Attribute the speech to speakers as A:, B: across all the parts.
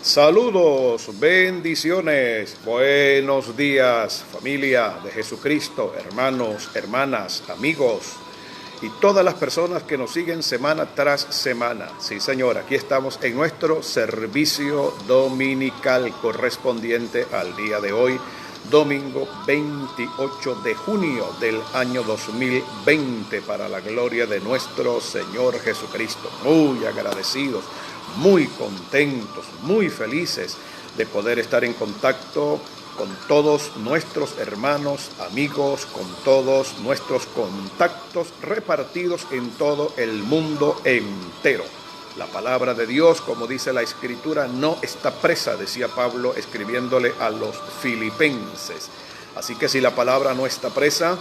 A: Saludos, bendiciones, buenos días, familia de Jesucristo, hermanos, hermanas, amigos y todas las personas que nos siguen semana tras semana. Sí, Señor, aquí estamos en nuestro servicio dominical correspondiente al día de hoy, domingo 28 de junio del año 2020, para la gloria de nuestro Señor Jesucristo. Muy agradecidos, muy contentos, muy felices de poder estar en contacto con todos nuestros hermanos, amigos, con todos nuestros contactos repartidos en todo el mundo entero. La palabra de Dios, como dice la Escritura, no está presa, decía Pablo escribiéndole a los filipenses. Así que si la palabra no está presa,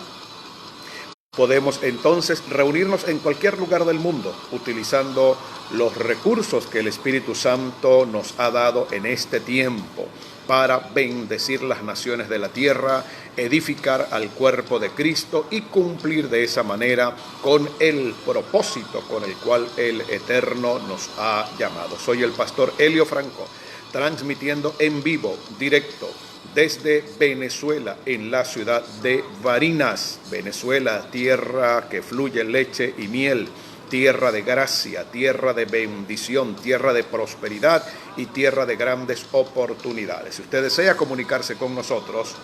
A: podemos entonces reunirnos en cualquier lugar del mundo, utilizando los recursos que el Espíritu Santo nos ha dado en este tiempo para bendecir las naciones de la tierra, edificar al cuerpo de Cristo y cumplir de esa manera con el propósito con el cual el Eterno nos ha llamado. Soy el pastor Elio Franco, transmitiendo en vivo, directo, desde Venezuela, en la ciudad de Barinas, Venezuela, tierra que fluye leche y miel, tierra de gracia, tierra de bendición, tierra de prosperidad y tierra de grandes oportunidades. Si usted desea comunicarse con nosotros,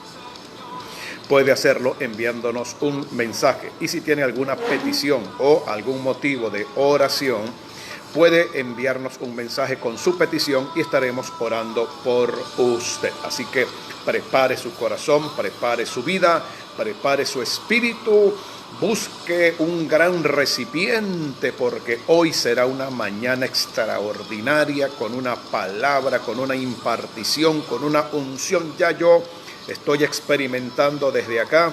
A: puede hacerlo enviándonos un mensaje. Y si tiene alguna petición o algún motivo de oración, puede enviarnos un mensaje con su petición y estaremos orando por usted. Así que prepare su corazón, prepare su vida, prepare su espíritu, busque un gran recipiente, porque hoy será una mañana extraordinaria, con una palabra, con una impartición, con una unción. Ya yo estoy experimentando desde acá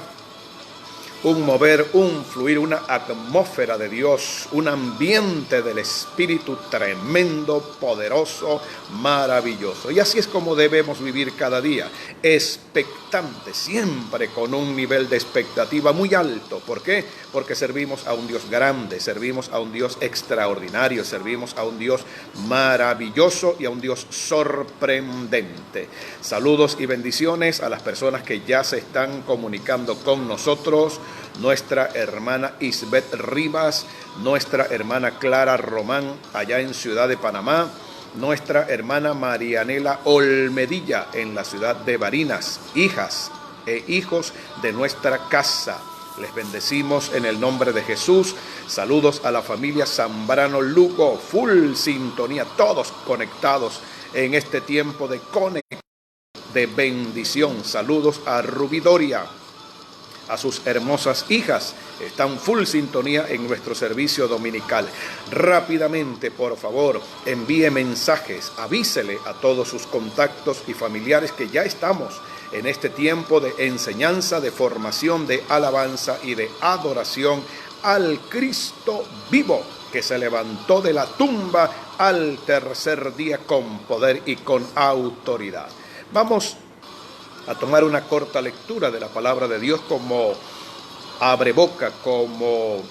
A: un mover, un fluir, una atmósfera de Dios, un ambiente del Espíritu tremendo, poderoso, maravilloso. Y así es como debemos vivir cada día, expectante, siempre con un nivel de expectativa muy alto. ¿Por qué? Porque servimos a un Dios grande, servimos a un Dios extraordinario, servimos a un Dios maravilloso y a un Dios sorprendente. Saludos y bendiciones a las personas que ya se están comunicando con nosotros. Nuestra hermana Isbeth Rivas, nuestra hermana Clara Román, allá en Ciudad de Panamá, nuestra hermana Marianela Olmedilla, en la ciudad de Barinas, hijas e hijos de nuestra casa. Les bendecimos en el nombre de Jesús. Saludos a la familia Zambrano Lugo, full sintonía, todos conectados en este tiempo de conexión, de bendición. Saludos a Rubidoria, a sus hermosas hijas, están full sintonía en nuestro servicio dominical. Rápidamente, por favor, envíe mensajes, avísele a todos sus contactos y familiares que ya estamos en este tiempo de enseñanza, de formación, de alabanza y de adoración al Cristo vivo, que se levantó de la tumba al tercer día con poder y con autoridad. Vamos a tomar una corta lectura de la palabra de Dios como abreboca, como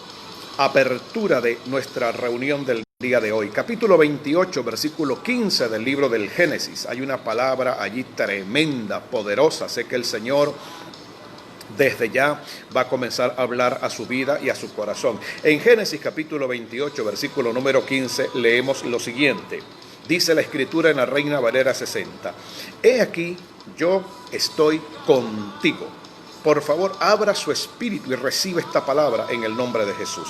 A: apertura de nuestra reunión del día de hoy. Capítulo 28, versículo 15 del libro del Génesis. Hay una palabra allí tremenda, poderosa. Sé que el Señor desde ya va a comenzar a hablar a su vida y a su corazón. En Génesis capítulo 28, versículo número 15, leemos lo siguiente. Dice la Escritura en la Reina Valera 60. He aquí, yo estoy contigo. Por favor, abra su espíritu y reciba esta palabra en el nombre de Jesús.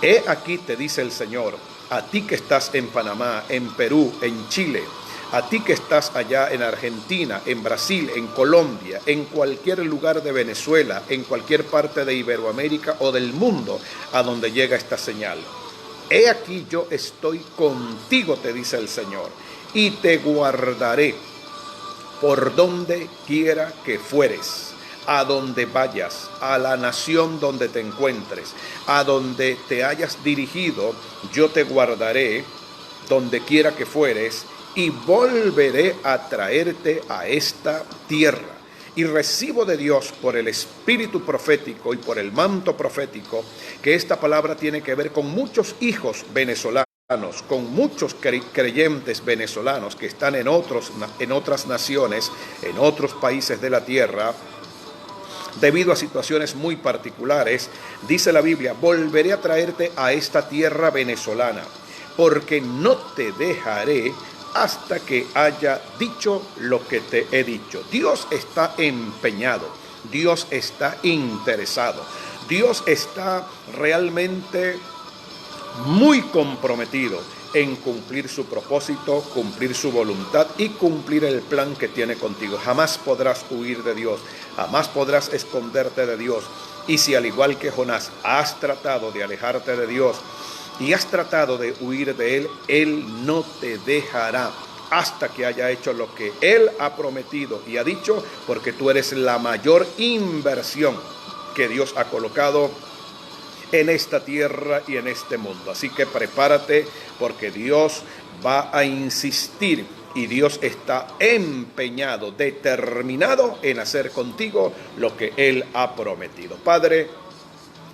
A: He aquí, te dice el Señor, a ti que estás en Panamá, en Perú, en Chile, a ti que estás allá en Argentina, en Brasil, en Colombia, en cualquier lugar de Venezuela, en cualquier parte de Iberoamérica o del mundo a donde llega esta señal. He aquí, yo estoy contigo, te dice el Señor, y te guardaré por donde quiera que fueres, a donde vayas, a la nación donde te encuentres, a donde te hayas dirigido, yo te guardaré donde quiera que fueres y volveré a traerte a esta tierra. Y recibo de Dios por el espíritu profético y por el manto profético que esta palabra tiene que ver con muchos hijos venezolanos con muchos creyentes venezolanos que están en otras naciones, en otros países de la tierra, debido a situaciones muy particulares, dice la Biblia: volveré a traerte a esta tierra venezolana, porque no te dejaré hasta que haya dicho lo que te he dicho. Dios está empeñado, Dios está interesado, Dios está realmente muy comprometido en cumplir su propósito, cumplir su voluntad y cumplir el plan que tiene contigo. Jamás podrás huir de Dios, jamás podrás esconderte de Dios. Y si al igual que Jonás has tratado de alejarte de Dios y has tratado de huir de Él, Él no te dejará hasta que haya hecho lo que Él ha prometido y ha dicho, porque tú eres la mayor inversión que Dios ha colocado en esta tierra y en este mundo. Así que prepárate, porque Dios va a insistir y Dios está empeñado, determinado en hacer contigo lo que Él ha prometido. Padre,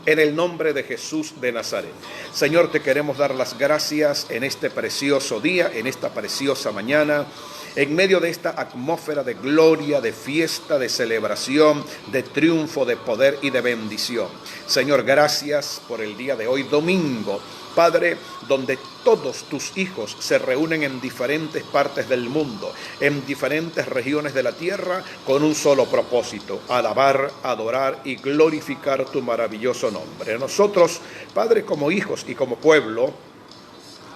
A: en el nombre de Jesús de Nazaret, Señor, te queremos dar las gracias en este precioso día, en esta preciosa mañana, en medio de esta atmósfera de gloria, de fiesta, de celebración, de triunfo, de poder y de bendición. Señor, gracias por el día de hoy, domingo, Padre, donde todos tus hijos se reúnen en diferentes partes del mundo, en diferentes regiones de la tierra, con un solo propósito: alabar, adorar y glorificar tu maravilloso nombre. Nosotros, Padre, como hijos y como pueblo,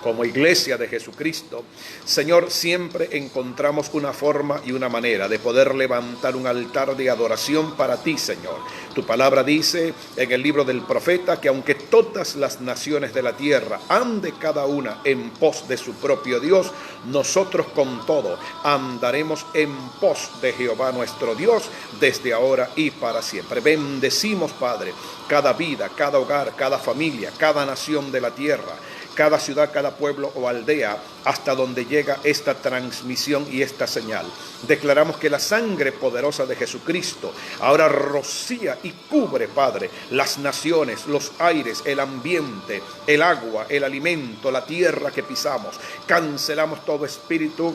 A: como iglesia de Jesucristo, Señor, siempre encontramos una forma y una manera de poder levantar un altar de adoración para ti, Señor. Tu palabra dice en el libro del profeta que aunque todas las naciones de la tierra ande cada una en pos de su propio Dios, nosotros con todo andaremos en pos de Jehová nuestro Dios desde ahora y para siempre. Bendecimos, Padre, cada vida, cada hogar, cada familia, cada nación de la tierra, cada ciudad, cada pueblo o aldea, hasta donde llega esta transmisión y esta señal. Declaramos que la sangre poderosa de Jesucristo ahora rocía y cubre, Padre, las naciones, los aires, el ambiente, el agua, el alimento, la tierra que pisamos. Cancelamos todo espíritu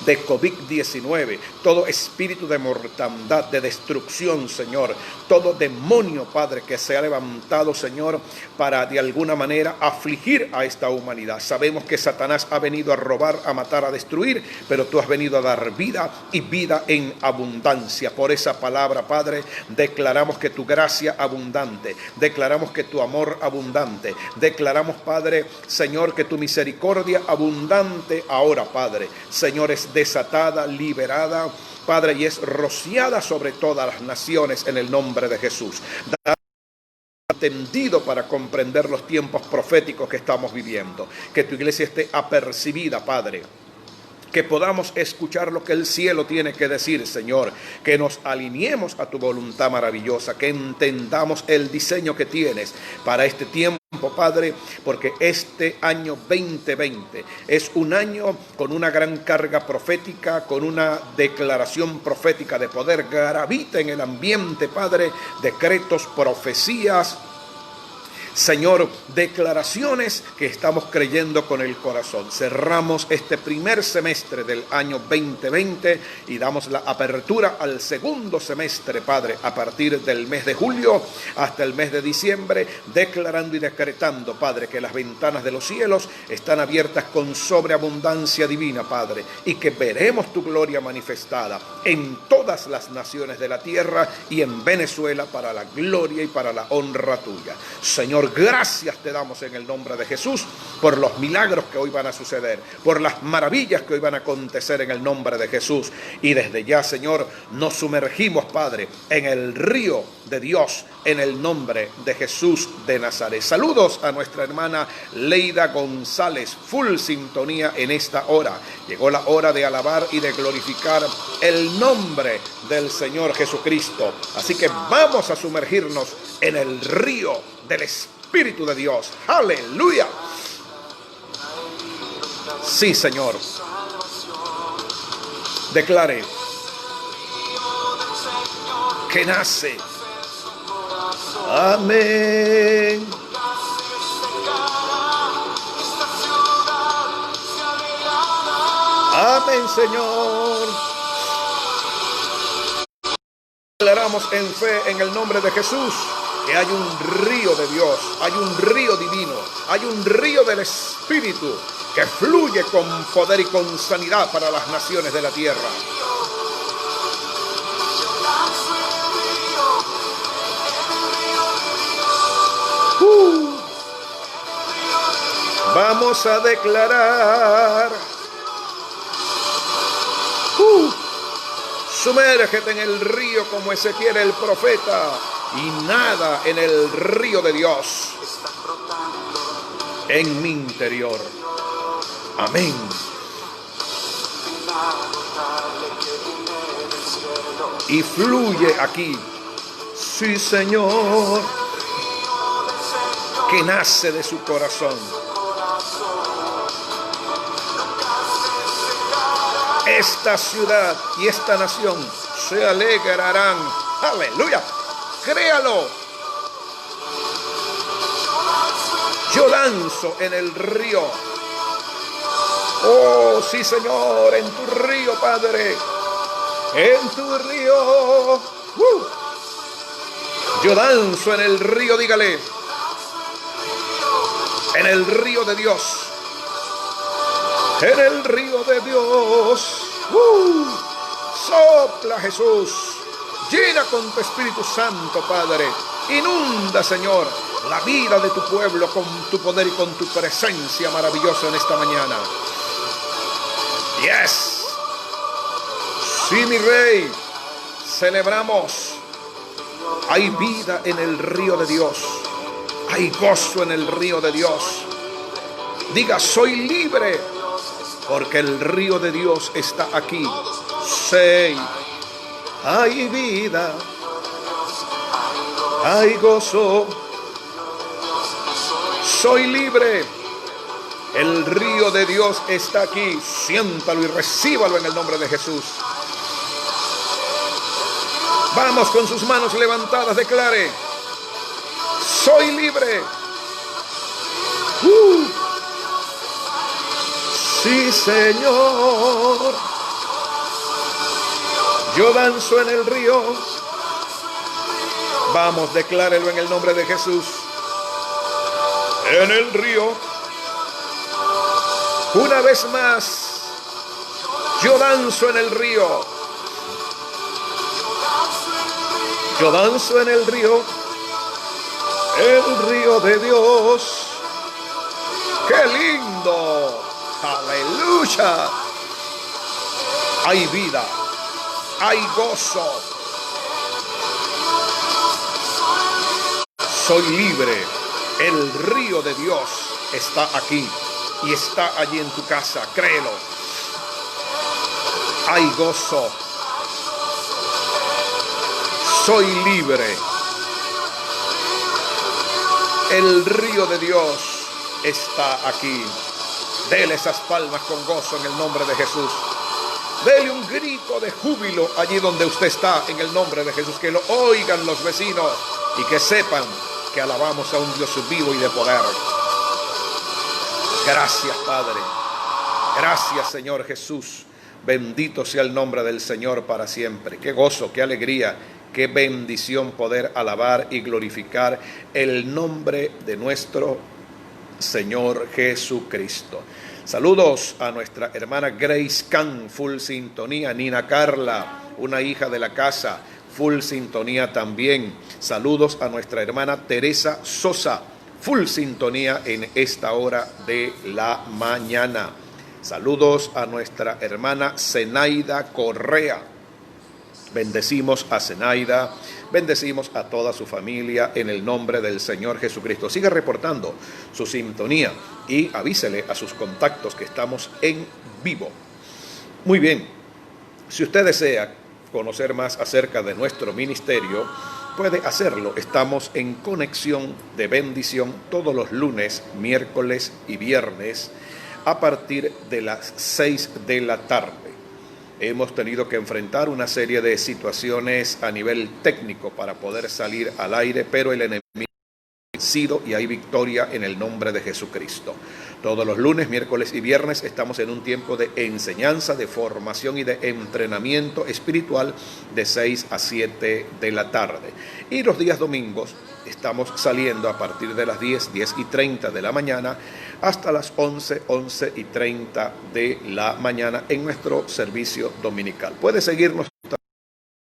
A: de COVID-19, todo espíritu de mortandad, de destrucción, Señor, todo demonio, Padre, que se ha levantado, Señor, para de alguna manera afligir a esta humanidad. Sabemos que Satanás ha venido a robar, a matar, a destruir, pero tú has venido a dar vida y vida en abundancia. Por esa palabra, Padre, declaramos que tu gracia abundante, declaramos que tu amor abundante, declaramos, Padre, Señor, que tu misericordia abundante ahora, Padre, Señor, es desatada, liberada, Padre, y es rociada sobre todas las naciones en el nombre de Jesús. Entendido para comprender los tiempos proféticos que estamos viviendo, que tu iglesia esté apercibida, Padre, que podamos escuchar lo que el cielo tiene que decir, Señor, que nos alineemos a tu voluntad maravillosa, que entendamos el diseño que tienes para este tiempo, Padre, porque este año 2020 es un año con una gran carga profética, con una declaración profética de poder. Gravita en el ambiente, Padre, decretos, profecías, Señor, declaraciones que estamos creyendo con el corazón. Cerramos este primer semestre del año 2020 y damos la apertura al segundo semestre, Padre, a partir del mes de julio hasta el mes de diciembre, declarando y decretando, Padre, que las ventanas de los cielos están abiertas con sobreabundancia divina, Padre, y que veremos tu gloria manifestada en todas las naciones de la tierra y en Venezuela para la gloria y para la honra tuya. Señor, gracias te damos en el nombre de Jesús por los milagros que hoy van a suceder, por las maravillas que hoy van a acontecer en el nombre de Jesús. Y desde ya, Señor, nos sumergimos, Padre, en el río de Dios, en el nombre de Jesús de Nazaret. Saludos a nuestra hermana Leida González, full sintonía en esta hora. Llegó la hora de alabar y de glorificar el nombre del Señor Jesucristo. Así que vamos a sumergirnos en el río del Espíritu de Dios. ¡Aleluya! Sí, Señor. Declare que nace. Amén. Amén, Señor. Declaramos en fe en el nombre de Jesús que hay un río de Dios, hay un río divino, hay un río del Espíritu que fluye con poder y con sanidad para las naciones de la tierra. Vamos a declarar. Sumérgete en el río como Ezequiel el profeta y nada en el río de Dios en mi interior. Amén. Y fluye aquí, sí, Señor, que nace de su corazón. Esta ciudad y esta nación se alegrarán. Aleluya. Créalo. Yo lanzo en el río. Oh, sí, Señor, en tu río, Padre. En tu río. Yo danzo en el río, dígale. En el río de Dios. En el río de Dios. Sopla, Jesús. Llena con tu Espíritu Santo, Padre. Inunda, Señor, la vida de tu pueblo con tu poder y con tu presencia maravillosa en esta mañana. Yes. Sí, mi Rey. Celebramos. Hay vida en el río de Dios. Hay gozo en el río de Dios. Diga, soy libre, porque el río de Dios está aquí. Sí. Hay vida. Hay gozo. Soy libre. El río de Dios está aquí. Siéntalo y recíbalo en el nombre de Jesús. Vamos, con sus manos levantadas, declare: soy libre. Sí, Señor. Yo danzo en el río. Vamos, declárelo en el nombre de Jesús. En el río. Una vez más. Yo danzo en el río. Yo danzo en el río. El río de Dios. ¡Qué lindo! ¡Aleluya! Hay vida. Hay gozo. Soy libre. El río de Dios está aquí y está allí en tu casa. Créelo. Hay gozo. Soy libre. El río de Dios está aquí. Dele esas palmas con gozo en el nombre de Jesús. Dele un grito de júbilo allí donde usted está en el nombre de Jesús. Que lo oigan los vecinos y que sepan que alabamos a un Dios vivo y de poder. Gracias, Padre. Gracias, Señor Jesús. Bendito sea el nombre del Señor para siempre. Qué gozo, qué alegría, qué bendición poder alabar y glorificar el nombre de nuestro Señor Jesucristo. Saludos a nuestra hermana Grace Can, full sintonía. Nina Carla, una hija de la casa, full sintonía también. Saludos a nuestra hermana Teresa Sosa, full sintonía en esta hora de la mañana. Saludos a nuestra hermana Zenaida Correa. Bendecimos a Zenaida, bendecimos a toda su familia en el nombre del Señor Jesucristo. Siga reportando su sintonía y avísele a sus contactos que estamos en vivo. Muy bien, si usted desea conocer más acerca de nuestro ministerio, puede hacerlo. Estamos en conexión de bendición todos los lunes, miércoles y viernes a partir de las 6 de la tarde. Hemos tenido que enfrentar una serie de situaciones a nivel técnico para poder salir al aire, pero el enemigo vencido y hay victoria en el nombre de Jesucristo. Todos los lunes, miércoles y viernes estamos en un tiempo de enseñanza, de formación y de entrenamiento espiritual de 6 a 7 de la tarde. Y los días domingos estamos saliendo a partir de las 10:30 de la mañana hasta las 11:30 de la mañana en nuestro servicio dominical. Puede seguirnos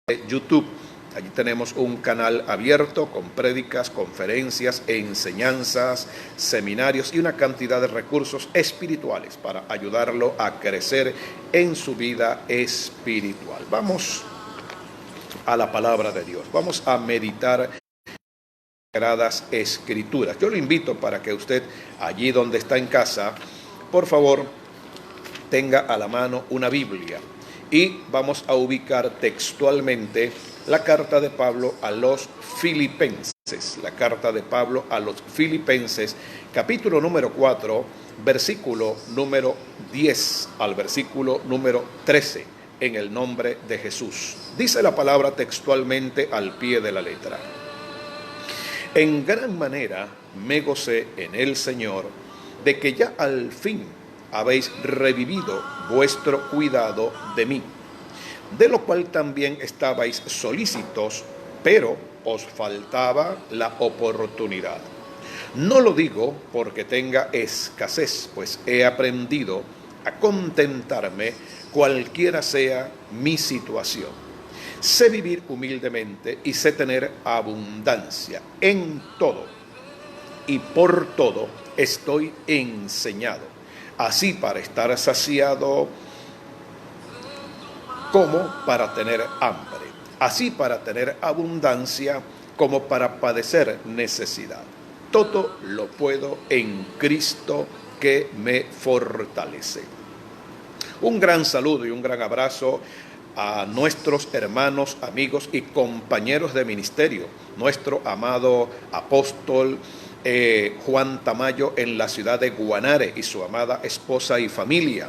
A: en YouTube. Allí tenemos un canal abierto con prédicas, conferencias, enseñanzas, seminarios y una cantidad de recursos espirituales para ayudarlo a crecer en su vida espiritual. Vamos a la palabra de Dios. Vamos a meditar Sagradas Escrituras. Yo lo invito para que usted, allí donde está en casa, por favor, tenga a la mano una Biblia y vamos a ubicar textualmente la carta de Pablo a los Filipenses. La carta de Pablo a los Filipenses, capítulo número 4, versículo número 10 al versículo número 13, en el nombre de Jesús. Dice la palabra textualmente al pie de la letra. En gran manera me gocé en el Señor de que ya al fin habéis revivido vuestro cuidado de mí, de lo cual también estabais solícitos, pero os faltaba la oportunidad. No lo digo porque tenga escasez, pues he aprendido a contentarme cualquiera sea mi situación. Sé vivir humildemente y sé tener abundancia en todo, y por todo estoy enseñado, así para estar saciado como para tener hambre, así para tener abundancia como para padecer necesidad. Todo lo puedo en Cristo que me fortalece. Un gran saludo y un gran abrazo a nuestros hermanos, amigos y compañeros de ministerio, nuestro amado apóstol Juan Tamayo en la ciudad de Guanare y su amada esposa y familia.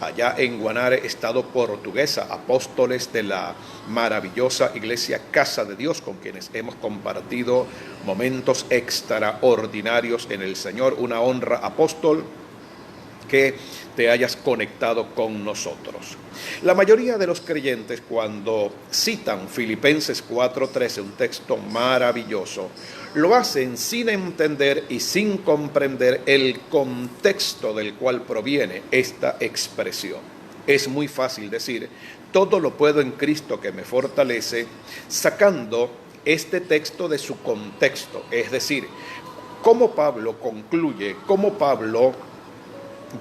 A: Allá en Guanare, estado portuguesa, apóstoles de la maravillosa iglesia Casa de Dios, con quienes hemos compartido momentos extraordinarios en el Señor. Una honra, apóstol, que te hayas conectado con nosotros. La mayoría de los creyentes, cuando citan Filipenses 4:13, un texto maravilloso, lo hacen sin entender y sin comprender el contexto del cual proviene esta expresión. Es muy fácil decir, todo lo puedo en Cristo que me fortalece, sacando este texto de su contexto. Es decir, cómo Pablo concluye, cómo Pablo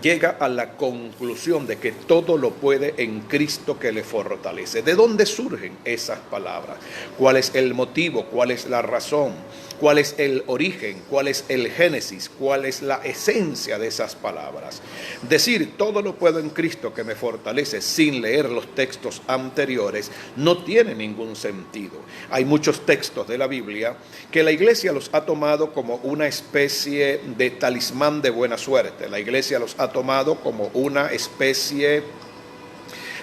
A: llega a la conclusión de que todo lo puede en Cristo que le fortalece. ¿De dónde surgen esas palabras? ¿Cuál es el motivo? ¿Cuál es la razón? ¿Cuál es el origen? ¿Cuál es el génesis? ¿Cuál es la esencia de esas palabras? Decir todo lo puedo en Cristo que me fortalece sin leer los textos anteriores no tiene ningún sentido. Hay muchos textos de la Biblia que la iglesia los ha tomado como una especie de talismán de buena suerte. La iglesia los ha tomado como una especie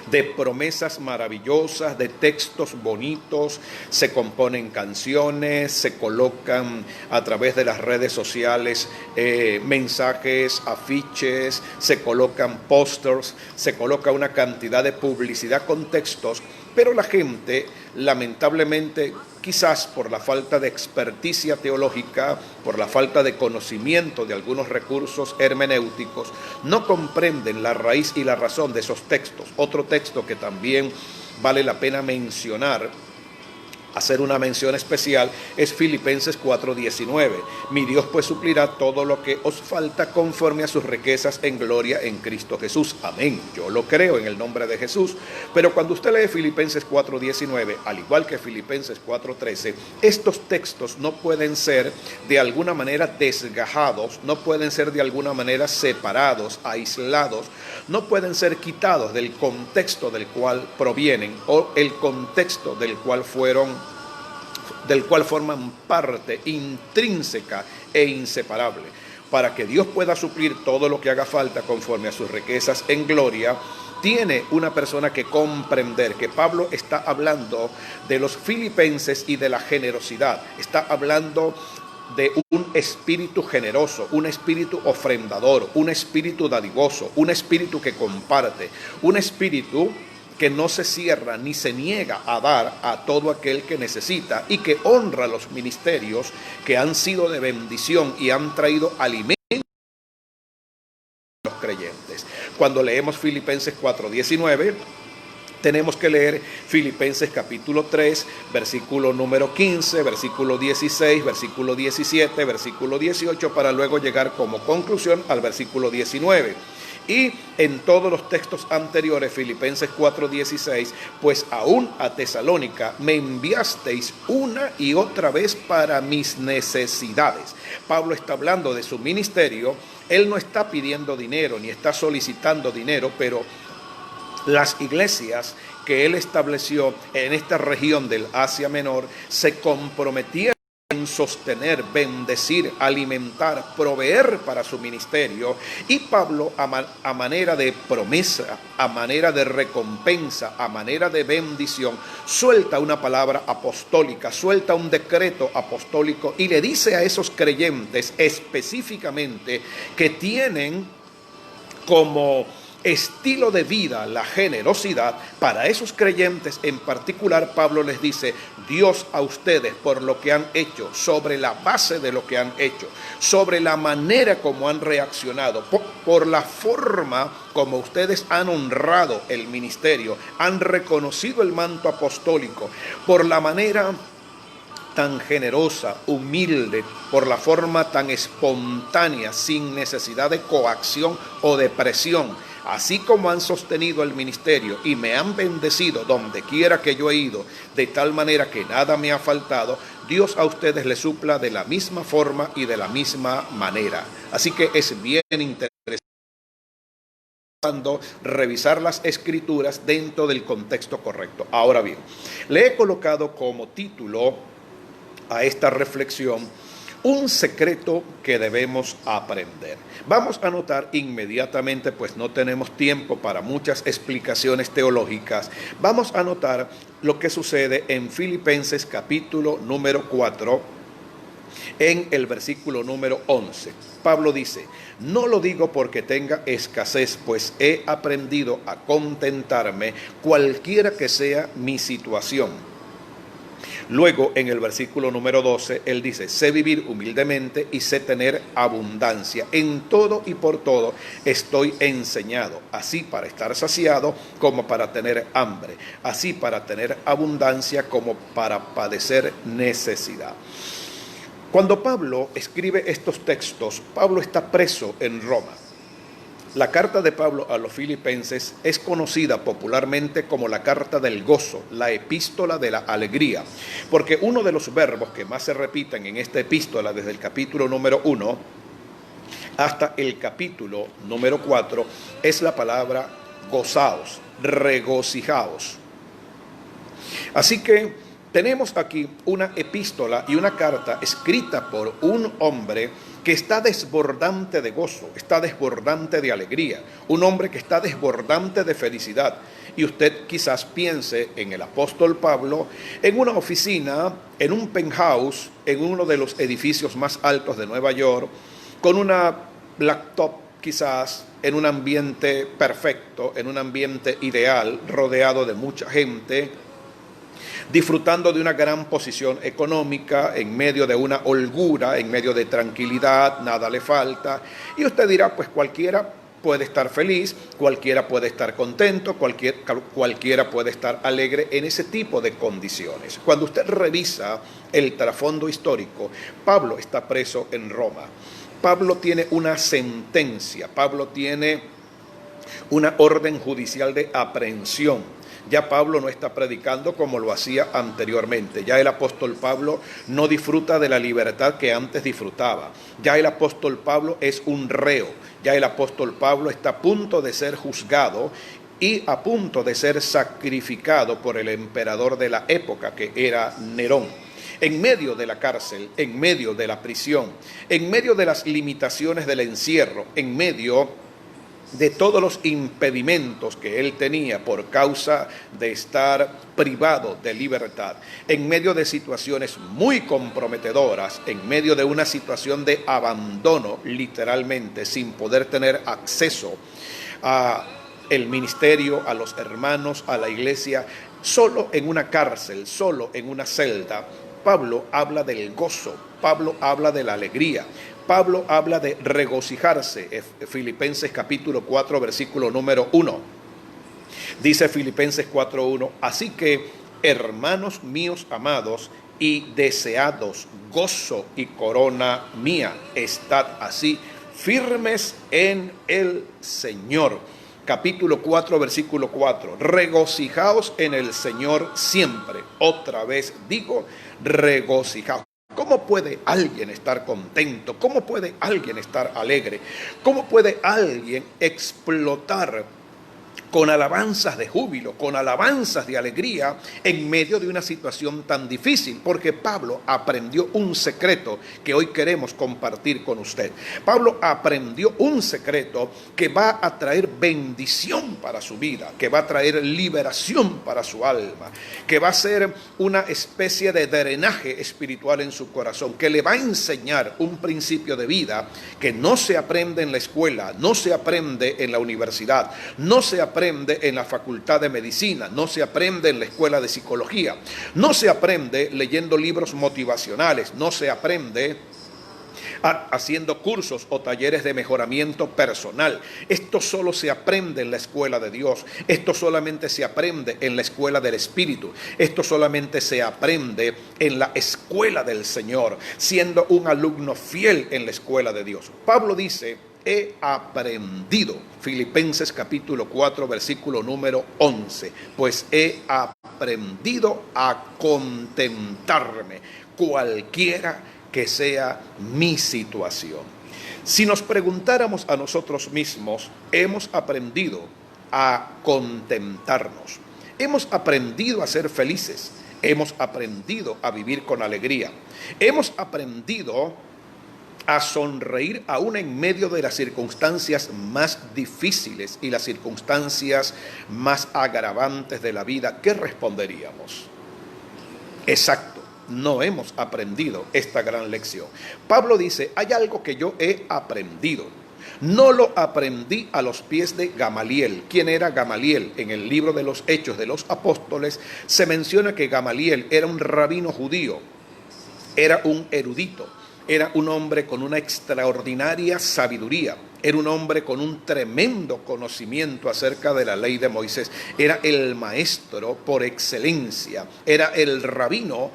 A: de promesas maravillosas, de textos bonitos. Se componen canciones, se colocan a través de las redes sociales mensajes, afiches, se colocan pósters, se coloca una cantidad de publicidad con textos, pero la gente, lamentablemente, quizás por la falta de experticia teológica, por la falta de conocimiento de algunos recursos hermenéuticos, no comprenden la raíz y la razón de esos textos. Otro texto que también vale la pena mencionar, hacer una mención especial, es Filipenses 4:19. Mi Dios pues suplirá todo lo que os falta conforme a sus riquezas en gloria en Cristo Jesús. Amén. Yo lo creo en el nombre de Jesús. Pero cuando usted lee Filipenses 4:19, al igual que Filipenses 4:13, estos textos no pueden ser de alguna manera desgajados, no pueden ser de alguna manera separados, aislados, no pueden ser quitados del contexto del cual provienen o el contexto del cual forman parte intrínseca e inseparable. Para que Dios pueda suplir todo lo que haga falta conforme a sus riquezas en gloria, tiene una persona que comprender que Pablo está hablando de los filipenses y de la generosidad. Está hablando de un espíritu generoso, un espíritu ofrendador, un espíritu dadivoso, un espíritu que comparte, un espíritu que no se cierra ni se niega a dar a todo aquel que necesita y que honra los ministerios que han sido de bendición y han traído alimento a los creyentes. Cuando leemos Filipenses 4:19, tenemos que leer Filipenses capítulo 3, versículo número 15, versículo 16, versículo 17, versículo 18, para luego llegar como conclusión al versículo 19. Y en todos los textos anteriores, Filipenses 4:16, pues aún a Tesalónica me enviasteis una y otra vez para mis necesidades. Pablo está hablando de su ministerio. Él no está pidiendo dinero ni está solicitando dinero, pero las iglesias que él estableció en esta región del Asia Menor se comprometieron en sostener, bendecir, alimentar, proveer para su ministerio. Y Pablo, a manera de promesa, a manera de recompensa, a manera de bendición, suelta una palabra apostólica, suelta un decreto apostólico y le dice a esos creyentes específicamente que tienen como estilo de vida la generosidad. Para esos creyentes en particular, Pablo les dice: Dios a ustedes por lo que han hecho, sobre la base de lo que han hecho, sobre la manera como han reaccionado, por la forma como ustedes han honrado el ministerio, han reconocido el manto apostólico, por la manera tan generosa, humilde, por la forma tan espontánea, sin necesidad de coacción o de presión. Así como han sostenido el ministerio y me han bendecido donde quiera que yo he ido, de tal manera que nada me ha faltado, Dios a ustedes les supla de la misma forma y de la misma manera. Así que es bien interesante revisar las escrituras dentro del contexto correcto. Ahora bien, le he colocado como título a esta reflexión: un secreto que debemos aprender. Vamos a notar inmediatamente, pues no tenemos tiempo para muchas explicaciones teológicas, vamos a notar lo que sucede en Filipenses capítulo número 4, en el versículo número 11. Pablo dice: no lo digo porque tenga escasez, pues he aprendido a contentarme cualquiera que sea mi situación. Luego, en el versículo número 12, él dice: sé vivir humildemente y sé tener abundancia. En todo y por todo estoy enseñado, así para estar saciado como para tener hambre, así para tener abundancia como para padecer necesidad. Cuando Pablo escribe estos textos, Pablo está preso en Roma. La carta de Pablo a los filipenses es conocida popularmente como la carta del gozo, la epístola de la alegría, porque uno de los verbos que más se repiten en esta epístola desde el capítulo número 1 hasta el capítulo número 4 es la palabra gozaos, regocijaos. Así que tenemos aquí una epístola y una carta escrita por un hombre que está desbordante de gozo, está desbordante de alegría, un hombre que está desbordante de felicidad. Y usted quizás piense en el apóstol Pablo en una oficina, en un penthouse, en uno de los edificios más altos de Nueva York, con una laptop quizás, en un ambiente perfecto, en un ambiente ideal, rodeado de mucha gente, disfrutando de una gran posición económica, en medio de una holgura, en medio de tranquilidad, nada le falta. Y usted dirá, pues cualquiera puede estar feliz, cualquiera puede estar contento, cualquiera puede estar alegre en ese tipo de condiciones. Cuando usted revisa el trasfondo histórico, Pablo está preso en Roma. Pablo tiene una sentencia, Pablo tiene una orden judicial de aprehensión. Ya Pablo no está predicando como lo hacía anteriormente. Ya el apóstol Pablo no disfruta de la libertad que antes disfrutaba. Ya el apóstol Pablo es un reo. Ya el apóstol Pablo está a punto de ser juzgado y a punto de ser sacrificado por el emperador de la época, que era Nerón. En medio de la cárcel, en medio de la prisión, en medio de las limitaciones del encierro, en medio de todos los impedimentos que él tenía por causa de estar privado de libertad, en medio de situaciones muy comprometedoras, en medio de una situación de abandono, literalmente, sin poder tener acceso a el ministerio, a los hermanos, a la iglesia, solo en una cárcel, solo en una celda. Pablo habla del gozo, Pablo habla de la alegría, Pablo habla de regocijarse. Filipenses capítulo 4, versículo número 1. Dice Filipenses 4:1, así que, hermanos míos amados y deseados, gozo y corona mía, estad así firmes en el Señor. Capítulo 4, versículo 4, regocijaos en el Señor siempre. Otra vez digo, regocijaos. ¿Cómo puede alguien estar contento? ¿Cómo puede alguien estar alegre? ¿Cómo puede alguien explotar con alabanzas de júbilo, con alabanzas de alegría en medio de una situación tan difícil? Porque Pablo aprendió un secreto que hoy queremos compartir con usted. Pablo aprendió un secreto que va a traer bendición para su vida, que va a traer liberación para su alma, que va a ser una especie de drenaje espiritual en su corazón, que le va a enseñar un principio de vida que no se aprende en la escuela, no se aprende en la universidad, no se aprende en la facultad de medicina, no se aprende en la escuela de psicología, no se aprende leyendo libros motivacionales, no se aprende haciendo cursos o talleres de mejoramiento personal. Esto solo se aprende en la escuela de Dios. Esto solamente se aprende en la escuela del Espíritu. Esto solamente se aprende en la escuela del Señor, siendo un alumno fiel en la escuela de Dios. Pablo dice, he aprendido, Filipenses capítulo 4, versículo número 11, pues he aprendido a contentarme, cualquiera que sea mi situación. Si nos preguntáramos a nosotros mismos, hemos aprendido a contentarnos, hemos aprendido a ser felices, hemos aprendido a vivir con alegría, hemos aprendido a sonreír aún en medio de las circunstancias más difíciles y las circunstancias más agravantes de la vida. ¿Qué responderíamos? Exacto, no hemos aprendido esta gran lección. Pablo dice, hay algo que yo he aprendido. No lo aprendí a los pies de Gamaliel. ¿Quién era Gamaliel? En el libro de los Hechos de los Apóstoles se menciona que Gamaliel era un rabino judío, era un erudito, era un hombre con una extraordinaria sabiduría, era un hombre con un tremendo conocimiento acerca de la ley de Moisés, era el maestro por excelencia, era el rabino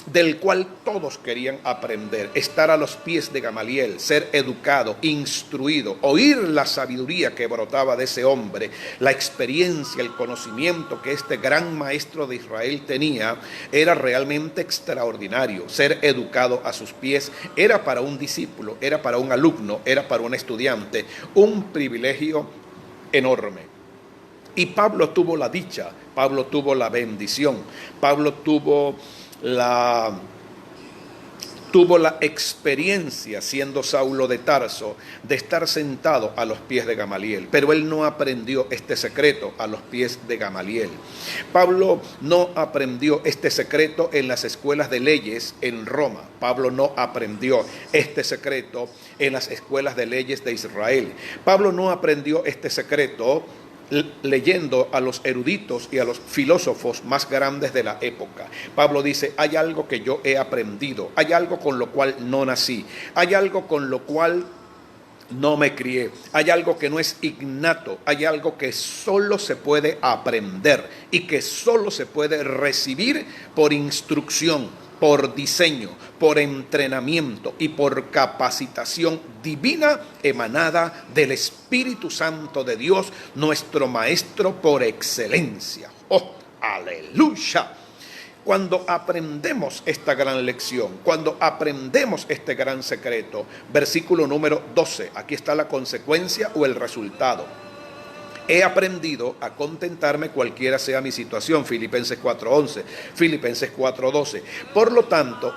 A: del cual todos querían aprender, estar a los pies de Gamaliel, ser educado, instruido, oír la sabiduría que brotaba de ese hombre, la experiencia, el conocimiento que este gran maestro de Israel tenía, era realmente extraordinario. Ser educado a sus pies era para un discípulo, era para un alumno, era para un estudiante, un privilegio enorme. Y Pablo tuvo la dicha, Pablo tuvo la bendición, Pablo tuvo la experiencia, siendo Saulo de Tarso, de estar sentado a los pies de Gamaliel, pero él no aprendió este secreto a los pies de Gamaliel. Pablo no aprendió este secreto en las escuelas de leyes en Roma. Pablo no aprendió este secreto en las escuelas de leyes de Israel. Pablo no aprendió este secreto leyendo a los eruditos y a los filósofos más grandes de la época. Pablo dice, hay algo que yo he aprendido, hay algo con lo cual no nací, hay algo con lo cual no me crié, hay algo que no es innato, hay algo que solo se puede aprender y que solo se puede recibir por instrucción, por diseño, por entrenamiento y por capacitación divina emanada del Espíritu Santo de Dios, nuestro Maestro por excelencia. ¡Oh, aleluya! Cuando aprendemos esta gran lección, cuando aprendemos este gran secreto, versículo número 12, aquí está la consecuencia o el resultado. He aprendido a contentarme cualquiera sea mi situación, Filipenses 4:11, Filipenses 4:12. Por lo tanto,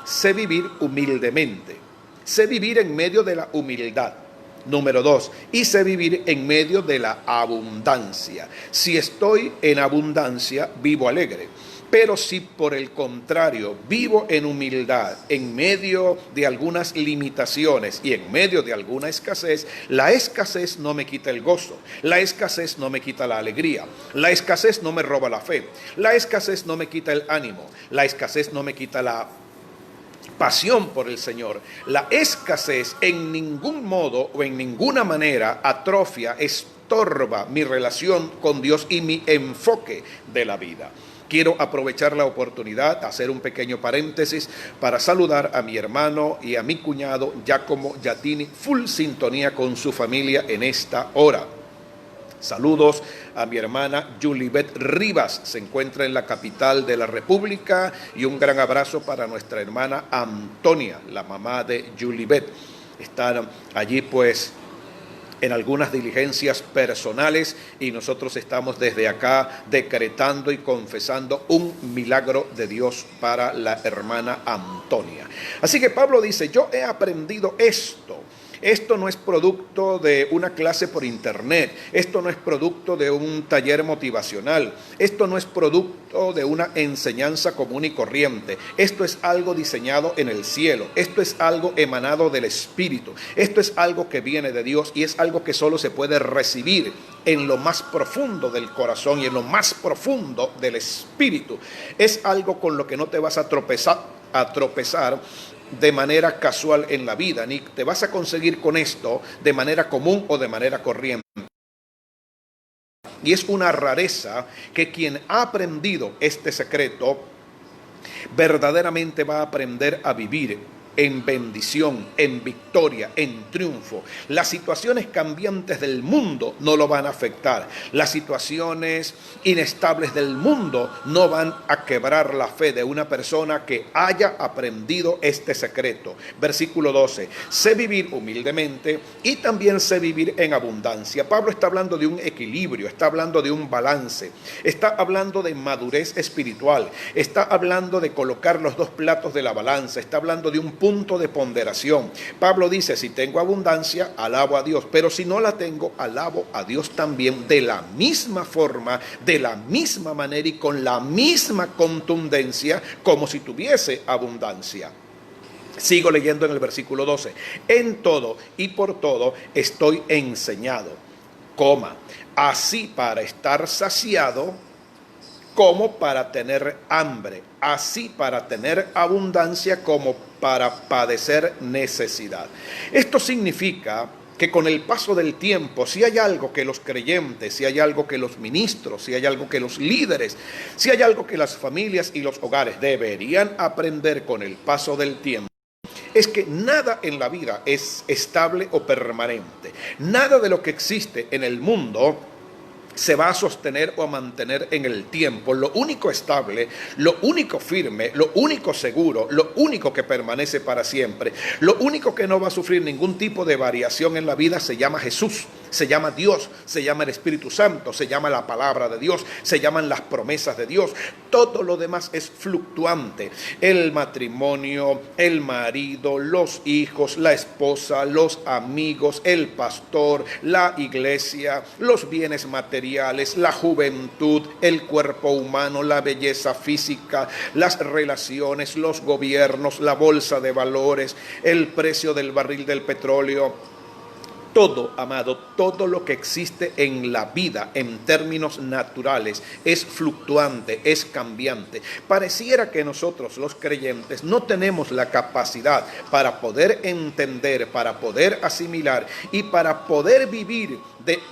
A: sé vivir humildemente, sé vivir en medio de la humildad. Número 2, y sé vivir en medio de la abundancia. Si estoy en abundancia, vivo alegre. Pero si por el contrario vivo en humildad, en medio de algunas limitaciones y en medio de alguna escasez, la escasez no me quita el gozo, la escasez no me quita la alegría, la escasez no me roba la fe, la escasez no me quita el ánimo, la escasez no me quita la pasión por el Señor. La escasez en ningún modo o en ninguna manera atrofia, estorba mi relación con Dios y mi enfoque de la vida. Quiero aprovechar la oportunidad, hacer un pequeño paréntesis para saludar a mi hermano y a mi cuñado Giacomo Giatini, full sintonía con su familia en esta hora. Saludos a mi hermana Julibet Rivas, se encuentra en la capital de la República, y un gran abrazo para nuestra hermana Antonia, la mamá de Julibet. Están allí pues en algunas diligencias personales y nosotros estamos desde acá decretando y confesando un milagro de Dios para la hermana Antonia. Así que Pablo dice, yo he aprendido esto. Esto no es producto de una clase por internet, esto no es producto de un taller motivacional, esto no es producto de una enseñanza común y corriente, esto es algo diseñado en el cielo, esto es algo emanado del Espíritu, esto es algo que viene de Dios y es algo que solo se puede recibir en lo más profundo del corazón y en lo más profundo del Espíritu. Es algo con lo que no te vas a tropezar de manera casual en la vida, ni te vas a conseguir con esto de manera común o de manera corriente. Y es una rareza que quien ha aprendido este secreto verdaderamente va a aprender a vivir en bendición, en victoria, en triunfo. Las situaciones cambiantes del mundo no lo van a afectar. Las situaciones inestables del mundo no van a quebrar la fe de una persona que haya aprendido este secreto. Versículo 12. Sé vivir humildemente y también sé vivir en abundancia. Pablo está hablando de un equilibrio, está hablando de un balance, está hablando de madurez espiritual, está hablando de colocar los dos platos de la balanza, está hablando de un punto de ponderación. Pablo dice, si tengo abundancia, alabo a Dios, pero si no la tengo, alabo a Dios también, de la misma forma, de la misma manera y con la misma contundencia, como si tuviese abundancia. Sigo leyendo en el versículo 12. En todo y por todo estoy enseñado, así para estar saciado como para tener hambre, así para tener abundancia como para padecer necesidad. Esto significa que con el paso del tiempo, si hay algo que los creyentes, si hay algo que los ministros, si hay algo que los líderes, si hay algo que las familias y los hogares deberían aprender con el paso del tiempo, es que nada en la vida es estable o permanente. Nada de lo que existe en el mundo se va a sostener o a mantener en el tiempo. Lo único estable, lo único firme, lo único seguro, lo único que permanece para siempre, lo único que no va a sufrir ningún tipo de variación en la vida se llama Jesús, se llama Dios, se llama el Espíritu Santo, se llama la palabra de Dios, se llaman las promesas de Dios. Todo lo demás es fluctuante. El matrimonio, el marido, los hijos, la esposa, los amigos, el pastor, la iglesia, los bienes materiales, la juventud, el cuerpo humano, la belleza física, las relaciones, los gobiernos, la bolsa de valores, el precio del barril del petróleo. Todo, amado, todo lo que existe en la vida en términos naturales es fluctuante, es cambiante. Pareciera que nosotros los creyentes no tenemos la capacidad para poder entender, para poder asimilar y para poder vivir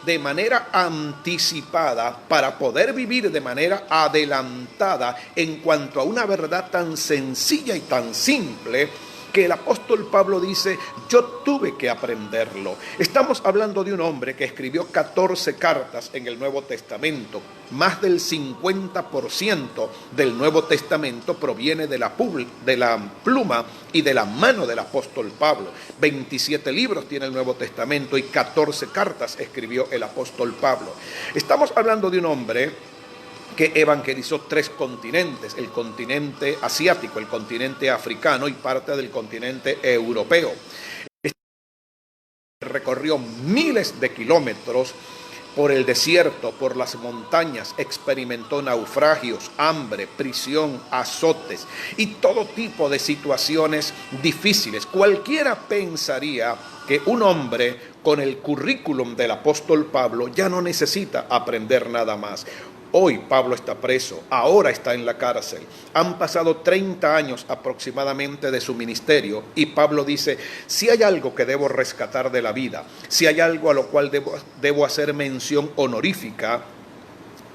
A: de manera anticipada, para poder vivir de manera adelantada en cuanto a una verdad tan sencilla y tan simple, que el apóstol Pablo dice, yo tuve que aprenderlo. Estamos hablando de un hombre que escribió 14 cartas en el Nuevo Testamento. Más del 50% del Nuevo Testamento proviene de la pluma y de la mano del apóstol Pablo. 27 libros tiene el Nuevo Testamento y 14 cartas escribió el apóstol Pablo. Estamos hablando de un hombre que evangelizó 3 continentes, el continente asiático, el continente africano y parte del continente europeo. recorrió miles de kilómetros por el desierto, por las montañas, experimentó naufragios, hambre, prisión, azotes y todo tipo de situaciones difíciles. Cualquiera pensaría que un hombre con el currículum del apóstol Pablo ya no necesita aprender nada más. Hoy Pablo está preso, ahora está en la cárcel. Han pasado 30 años aproximadamente de su ministerio y Pablo dice, si hay algo que debo rescatar de la vida, si hay algo a lo cual debo hacer mención honorífica,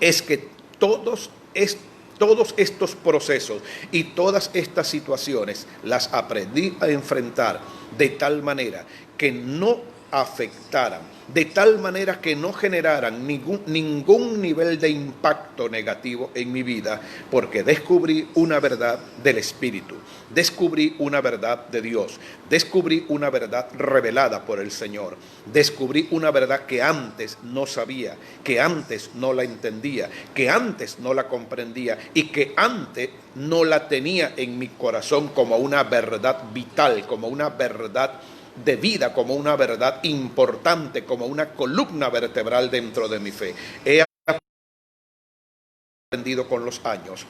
A: es que todos estos procesos y todas estas situaciones las aprendí a enfrentar de tal manera que no afectaran, de tal manera que no generaran ningún nivel de impacto negativo en mi vida, porque descubrí una verdad del Espíritu, descubrí una verdad de Dios, descubrí una verdad revelada por el Señor, descubrí una verdad que antes no sabía, que antes no la entendía, que antes no la comprendía y que antes no la tenía en mi corazón como una verdad vital, como una verdad de vida, como una verdad importante, como una columna vertebral dentro de mi fe. He aprendido con los años,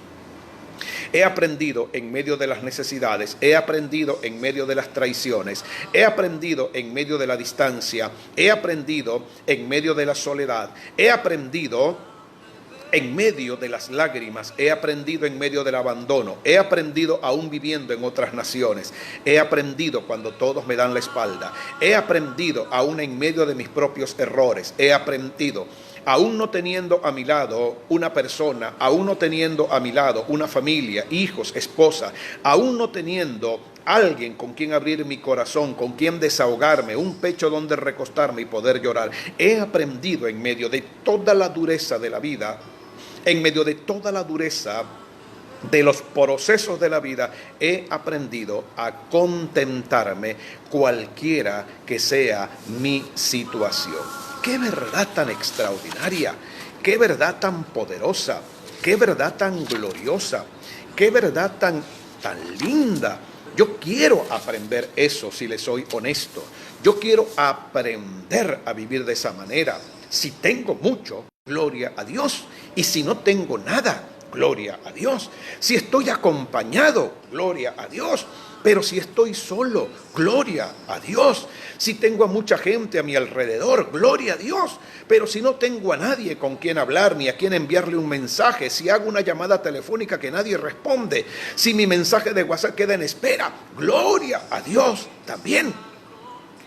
A: he aprendido en medio de las necesidades, he aprendido en medio de las traiciones, he aprendido en medio de la distancia, he aprendido en medio de la soledad, he aprendido en medio de las lágrimas, he aprendido en medio del abandono, he aprendido aún viviendo en otras naciones, he aprendido cuando todos me dan la espalda, he aprendido aún en medio de mis propios errores, he aprendido aún no teniendo a mi lado una persona, aún no teniendo a mi lado una familia, hijos, esposa, aún no teniendo alguien con quien abrir mi corazón, con quien desahogarme, un pecho donde recostarme y poder llorar. He aprendido en medio de toda la dureza de la vida, en medio de toda la dureza de los procesos de la vida, he aprendido a contentarme cualquiera que sea mi situación. ¡Qué verdad tan extraordinaria! ¡Qué verdad tan poderosa! ¡Qué verdad tan gloriosa! ¡Qué verdad tan linda! Yo quiero aprender eso, si le soy honesto. Yo quiero aprender a vivir de esa manera. Si tengo mucho, gloria a Dios. Y si no tengo nada, gloria a Dios. Si estoy acompañado, gloria a Dios. Pero si estoy solo, gloria a Dios. Si tengo a mucha gente a mi alrededor, gloria a Dios. Pero si no tengo a nadie con quien hablar, ni a quien enviarle un mensaje, si hago una llamada telefónica que nadie responde, si mi mensaje de WhatsApp queda en espera, gloria a Dios también.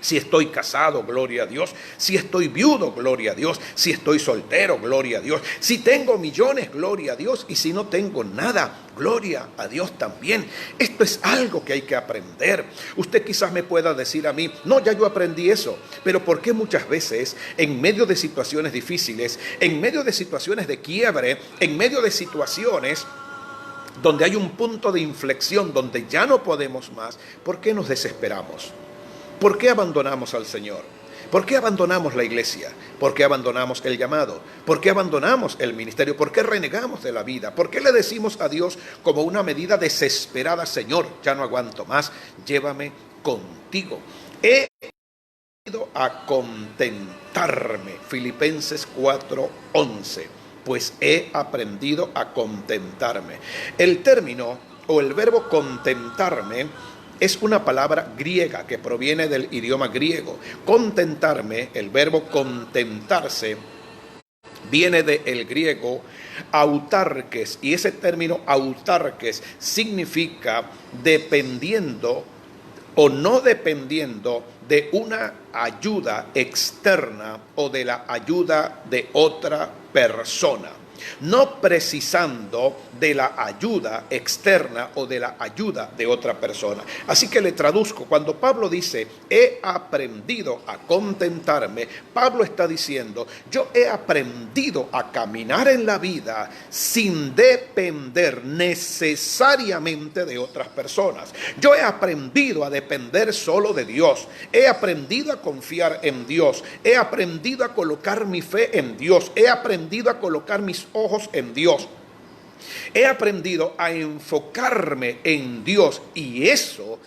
A: Si estoy casado, gloria a Dios. Si estoy viudo, gloria a Dios. Si estoy soltero, gloria a Dios. Si tengo millones, gloria a Dios. Y si no tengo nada, gloria a Dios también. Esto es algo que hay que aprender. Usted quizás me pueda decir a mí, no, ya yo aprendí eso. Pero ¿por qué muchas veces en medio de situaciones difíciles, en medio de situaciones de quiebre, en medio de situaciones donde hay un punto de inflexión, donde ya no podemos más, ¿por qué nos desesperamos? ¿Por qué abandonamos al Señor? ¿Por qué abandonamos la iglesia? ¿Por qué abandonamos el llamado? ¿Por qué abandonamos el ministerio? ¿Por qué renegamos de la vida? ¿Por qué le decimos a Dios como una medida desesperada, Señor, ya no aguanto más, llévame contigo? He ido a contentarme, Filipenses 4:11, pues he aprendido a contentarme. El término o el verbo contentarme es una palabra griega que proviene del idioma griego. Contentarme, el verbo contentarse, viene del griego autarques, y ese término autarques significa dependiendo o no dependiendo de una ayuda externa o de la ayuda de otra persona. No precisando de la ayuda externa o de la ayuda de otra persona. Así que le traduzco, cuando Pablo dice, he aprendido a contentarme, Pablo está diciendo, yo he aprendido a caminar en la vida sin depender necesariamente de otras personas. Yo he aprendido a depender solo de Dios. He aprendido a confiar en Dios. He aprendido a colocar mi fe en Dios. He aprendido a colocar mis ojos en Dios. He aprendido a enfocarme en Dios, y eso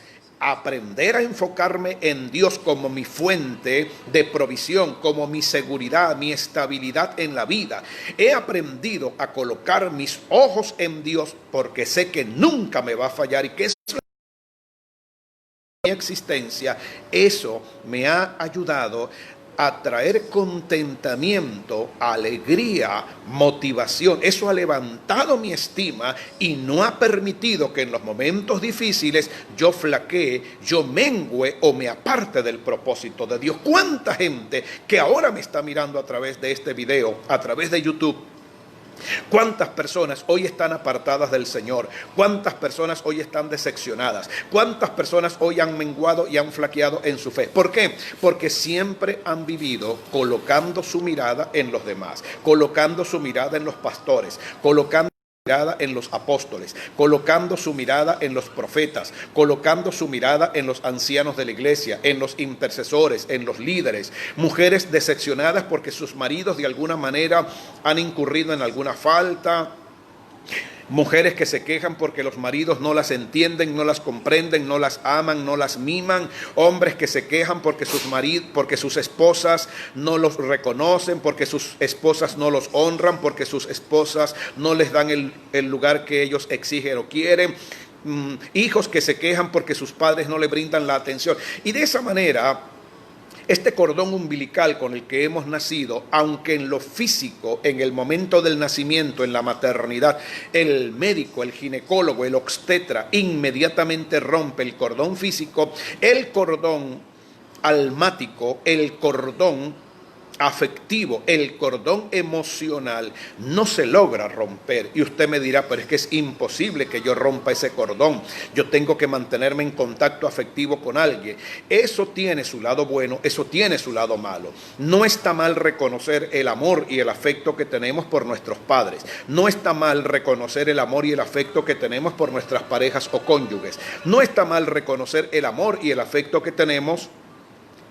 A: aprender a enfocarme en Dios como mi fuente de provisión, como mi seguridad, mi estabilidad en la vida. He aprendido a colocar mis ojos en Dios porque sé que nunca me va a fallar y que es mi existencia. Eso me ha ayudado a traer contentamiento, alegría, motivación. Eso ha levantado mi estima y no ha permitido que en los momentos difíciles yo flaquee, yo mengüe o me aparte del propósito de Dios. ¿Cuánta gente que ahora me está mirando a través de este video, a través de YouTube? ¿Cuántas personas hoy están apartadas del Señor? ¿Cuántas personas hoy están decepcionadas? ¿Cuántas personas hoy han menguado y han flaqueado en su fe? ¿Por qué? Porque siempre han vivido colocando su mirada en los demás, colocando su mirada en los pastores, colocando mirada en los apóstoles, colocando su mirada en los profetas, colocando su mirada en los ancianos de la iglesia, en los intercesores, en los líderes, mujeres decepcionadas porque sus maridos de alguna manera han incurrido en alguna falta, mujeres que se quejan porque los maridos no las entienden, no las comprenden, no las aman, no las miman, hombres que se quejan porque sus esposas no los reconocen, porque sus esposas no los honran, porque sus esposas no les dan el lugar que ellos exigen o quieren, hijos que se quejan porque sus padres no le brindan la atención. Y de esa manera, este cordón umbilical con el que hemos nacido, aunque en lo físico, en el momento del nacimiento, en la maternidad, el médico, el ginecólogo, el obstetra inmediatamente rompe el cordón físico, el cordón almático, el cordón afectivo, el cordón emocional no se logra romper. Y usted me dirá, pero es que es imposible que yo rompa ese cordón, yo tengo que mantenerme en contacto afectivo con alguien. Eso tiene su lado bueno, eso tiene su lado malo. No está mal reconocer el amor y el afecto que tenemos por nuestros padres, no está mal reconocer el amor y el afecto que tenemos por nuestras parejas o cónyuges, no está mal reconocer el amor y el afecto que tenemos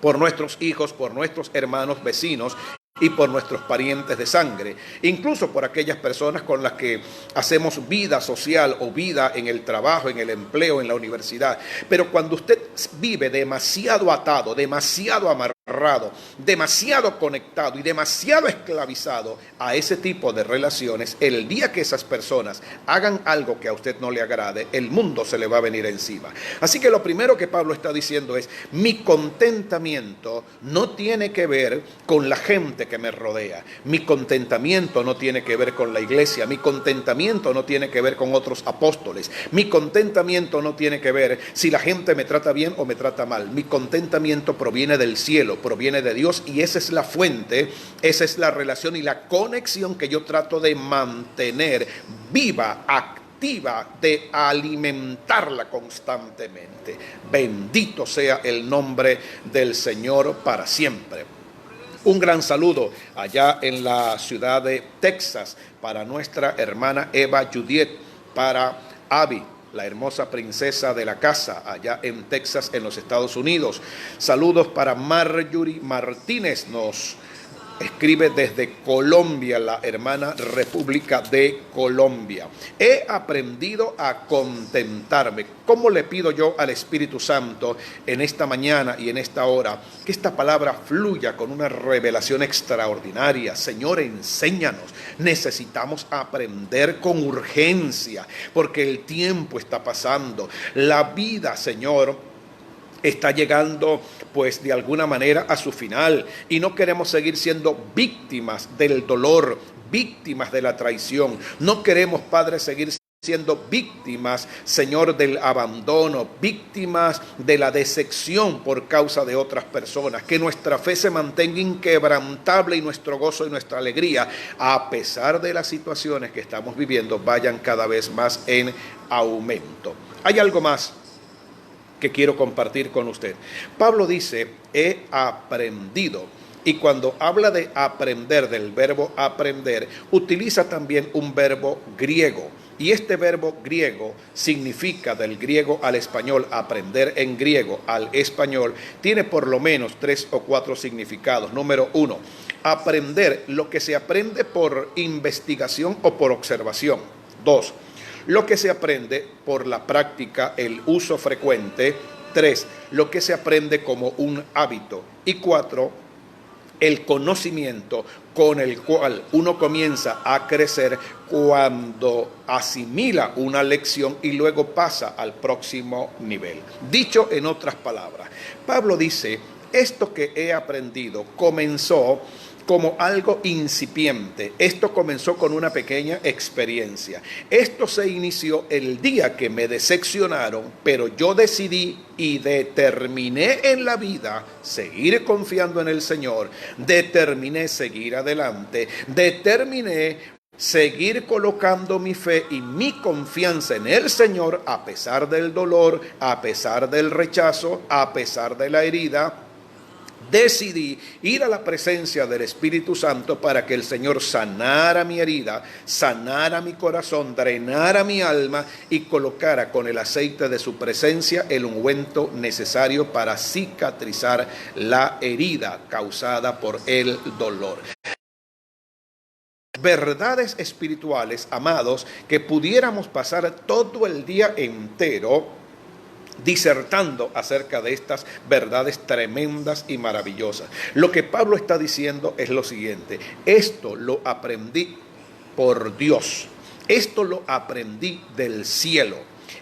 A: por nuestros hijos, por nuestros hermanos, vecinos y por nuestros parientes de sangre, incluso por aquellas personas con las que hacemos vida social o vida en el trabajo, en el empleo, en la universidad. Pero cuando usted vive demasiado atado, demasiado amarrado, demasiado conectado y demasiado esclavizado a ese tipo de relaciones, el día que esas personas hagan algo que a usted no le agrade, el mundo se le va a venir encima. Así que lo primero que Pablo está diciendo es: mi contentamiento no tiene que ver con la gente que me rodea, mi contentamiento no tiene que ver con la iglesia, mi contentamiento no tiene que ver con otros apóstoles, mi contentamiento no tiene que ver si la gente me trata bien o me trata mal. Mi contentamiento proviene del cielo, proviene de Dios, y esa es la fuente, esa es la relación y la conexión que yo trato de mantener viva, activa, de alimentarla constantemente. Bendito sea el nombre del Señor para siempre. Un gran saludo allá en la ciudad de Texas para nuestra hermana Eva Judiet, para Abby, la hermosa princesa de la casa allá en Texas, en los Estados Unidos. Saludos para Marjorie Martínez, nos escribe desde Colombia, la hermana República de Colombia. He aprendido a contentarme. ¿Cómo le pido yo al Espíritu Santo en esta mañana y en esta hora que esta palabra fluya con una revelación extraordinaria? Señor, enséñanos. Necesitamos aprender con urgencia porque el tiempo está pasando. La vida, Señor, está llegando pues de alguna manera a su final y no queremos seguir siendo víctimas del dolor, víctimas de la traición. No queremos, Padre, seguir siendo víctimas, Señor, del abandono, víctimas de la decepción por causa de otras personas. Que nuestra fe se mantenga inquebrantable y nuestro gozo y nuestra alegría, a pesar de las situaciones que estamos viviendo, vayan cada vez más en aumento. Hay algo más que quiero compartir con usted. Pablo dice: he aprendido. Y cuando habla de aprender, del verbo aprender, utiliza también un verbo griego. Y este verbo griego significa, del griego al español, aprender en griego al español, tiene por lo menos 3 o 4 significados. Número 1, aprender, lo que se aprende por investigación o por observación. 2, lo que se aprende por la práctica, el uso frecuente. 3, lo que se aprende como un hábito. Y 4, el conocimiento con el cual uno comienza a crecer cuando asimila una lección y luego pasa al próximo nivel. Dicho en otras palabras, Pablo dice, esto que he aprendido comenzó como algo incipiente. Esto comenzó con una pequeña experiencia. Esto se inició el día que me decepcionaron, pero yo decidí y determiné en la vida seguir confiando en el Señor. Determiné seguir adelante. Determiné seguir colocando mi fe y mi confianza en el Señor a pesar del dolor, a pesar del rechazo, a pesar de la herida. Decidí ir a la presencia del Espíritu Santo para que el Señor sanara mi herida, sanara mi corazón, drenara mi alma y colocara con el aceite de su presencia el ungüento necesario para cicatrizar la herida causada por el dolor. Verdades espirituales, amados, que pudiéramos pasar todo el día entero disertando acerca de estas verdades tremendas y maravillosas. Lo que Pablo está diciendo es lo siguiente: esto lo aprendí por Dios, esto lo aprendí del cielo,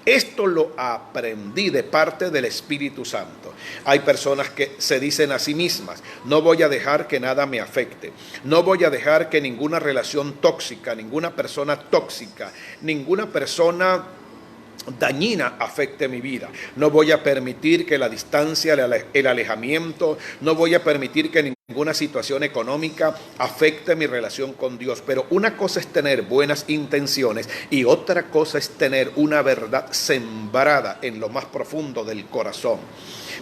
A: esto lo aprendí de parte del Espíritu Santo. Hay personas que se dicen a sí mismas, no voy a dejar que nada me afecte, no voy a dejar que ninguna relación tóxica, ninguna persona tóxica, ninguna persona dañina afecte mi vida. No voy a permitir que la distancia, el alejamiento, no voy a permitir que ninguna situación económica afecte mi relación con Dios. Pero una cosa es tener buenas intenciones y otra cosa es tener una verdad sembrada en lo más profundo del corazón.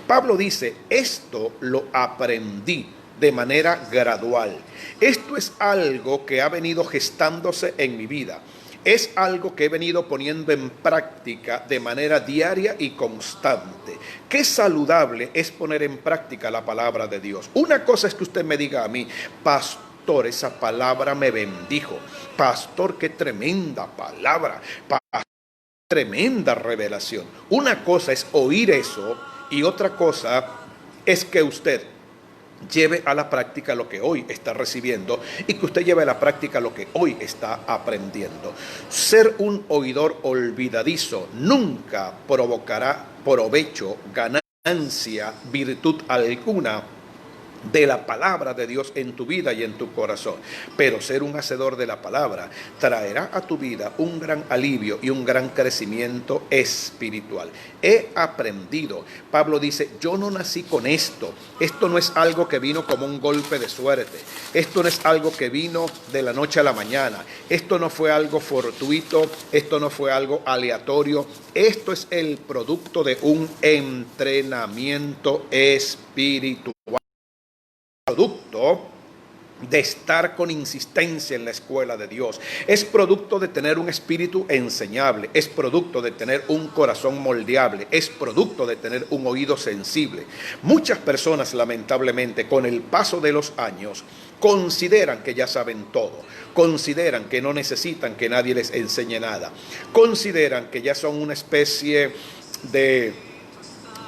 A: Pablo dice, esto lo aprendí de manera gradual. Esto es algo que ha venido gestándose en mi vida. Es algo que he venido poniendo en práctica de manera diaria y constante. Qué saludable es poner en práctica la palabra de Dios. Una cosa es que usted me diga a mí, pastor, esa palabra me bendijo. Pastor, qué tremenda palabra. Pastor, tremenda revelación. Una cosa es oír eso y otra cosa es que usted lleve a la práctica lo que hoy está recibiendo y que usted lleve a la práctica lo que hoy está aprendiendo. Ser un oidor olvidadizo nunca provocará provecho, ganancia, virtud alguna de la palabra de Dios en tu vida y en tu corazón. Pero ser un hacedor de la palabra traerá a tu vida un gran alivio y un gran crecimiento espiritual. He aprendido. Pablo dice, yo no nací con esto. Esto no es algo que vino como un golpe de suerte. Esto no es algo que vino de la noche a la mañana. Esto no fue algo fortuito. Esto no fue algo aleatorio. Esto es el producto de un entrenamiento espiritual. Producto de estar con insistencia en la escuela de Dios. Es producto de tener un espíritu enseñable. Es producto de tener un corazón moldeable. Es producto de tener un oído sensible. Muchas personas, lamentablemente, con el paso de los años, consideran que ya saben todo. Consideran que no necesitan que nadie les enseñe nada. Consideran que ya son una especie de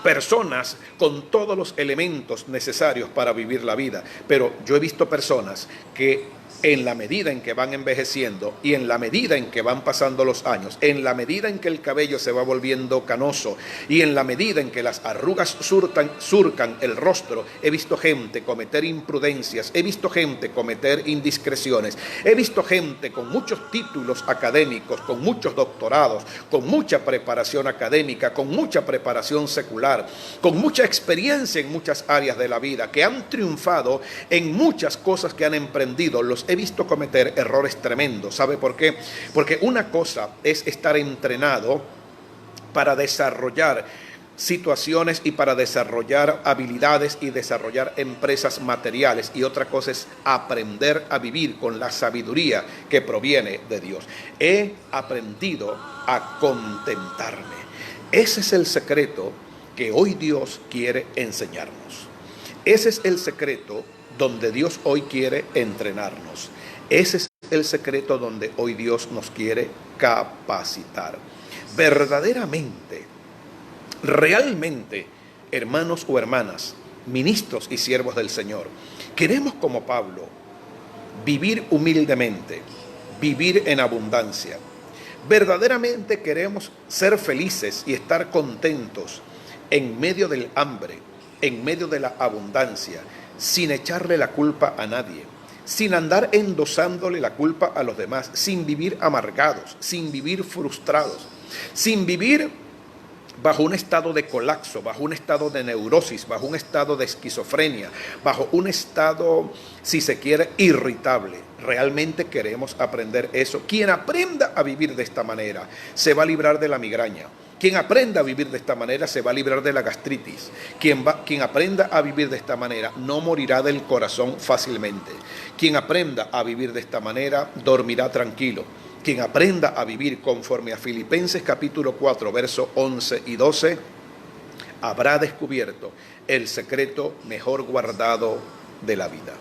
A: personas con todos los elementos necesarios para vivir la vida. Pero yo he visto personas que en la medida en que van envejeciendo y en la medida en que van pasando los años, en la medida en que el cabello se va volviendo canoso y en la medida en que las arrugas surcan el rostro, he visto gente cometer imprudencias, he visto gente cometer indiscreciones, he visto gente con muchos títulos académicos, con muchos doctorados, con mucha preparación académica, con mucha preparación secular, con mucha experiencia en muchas áreas de la vida, que han triunfado en muchas cosas que han emprendido. Los he visto cometer errores tremendos. ¿Sabe por qué? Porque una cosa es estar entrenado para desarrollar situaciones y para desarrollar habilidades y desarrollar empresas materiales, y otra cosa es aprender a vivir con la sabiduría que proviene de Dios. He aprendido a contentarme. Ese es el secreto que hoy Dios quiere enseñarnos. Ese es el secreto donde Dios hoy quiere entrenarnos. Ese es el secreto donde hoy Dios nos quiere capacitar. Verdaderamente, Realmente, hermanos o hermanas, ministros y siervos del Señor, queremos como Pablo vivir humildemente, vivir en abundancia. Verdaderamente queremos ser felices y estar contentos en medio del hambre, en medio de la abundancia, sin echarle la culpa a nadie, sin andar endosándole la culpa a los demás, sin vivir amargados, sin vivir frustrados, sin vivir bajo un estado de colapso, bajo un estado de neurosis, bajo un estado de esquizofrenia, bajo un estado, si se quiere, irritable. Realmente queremos aprender eso. Quien aprenda a vivir de esta manera se va a librar de la migraña. Quien aprenda a vivir de esta manera se va a librar de la gastritis. Quien aprenda a vivir de esta manera no morirá del corazón fácilmente. Quien aprenda a vivir de esta manera dormirá tranquilo. Quien aprenda a vivir conforme a Filipenses capítulo 4, versos 11 y 12, habrá descubierto el secreto mejor guardado de la vida.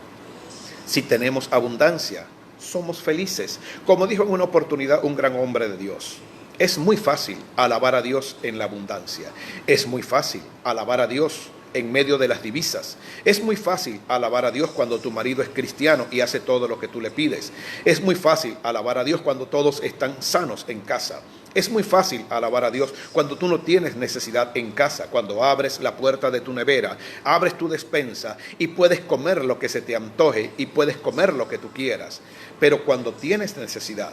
A: Si tenemos abundancia, somos felices. Como dijo en una oportunidad un gran hombre de Dios, es muy fácil alabar a Dios en la abundancia. Es muy fácil alabar a Dios en medio de las divisas. Es muy fácil alabar a Dios cuando tu marido es cristiano y hace todo lo que tú le pides. Es muy fácil alabar a Dios cuando todos están sanos en casa. Es muy fácil alabar a Dios cuando tú no tienes necesidad en casa, cuando abres la puerta de tu nevera, abres tu despensa y puedes comer lo que se te antoje y puedes comer lo que tú quieras. Pero cuando tienes necesidad,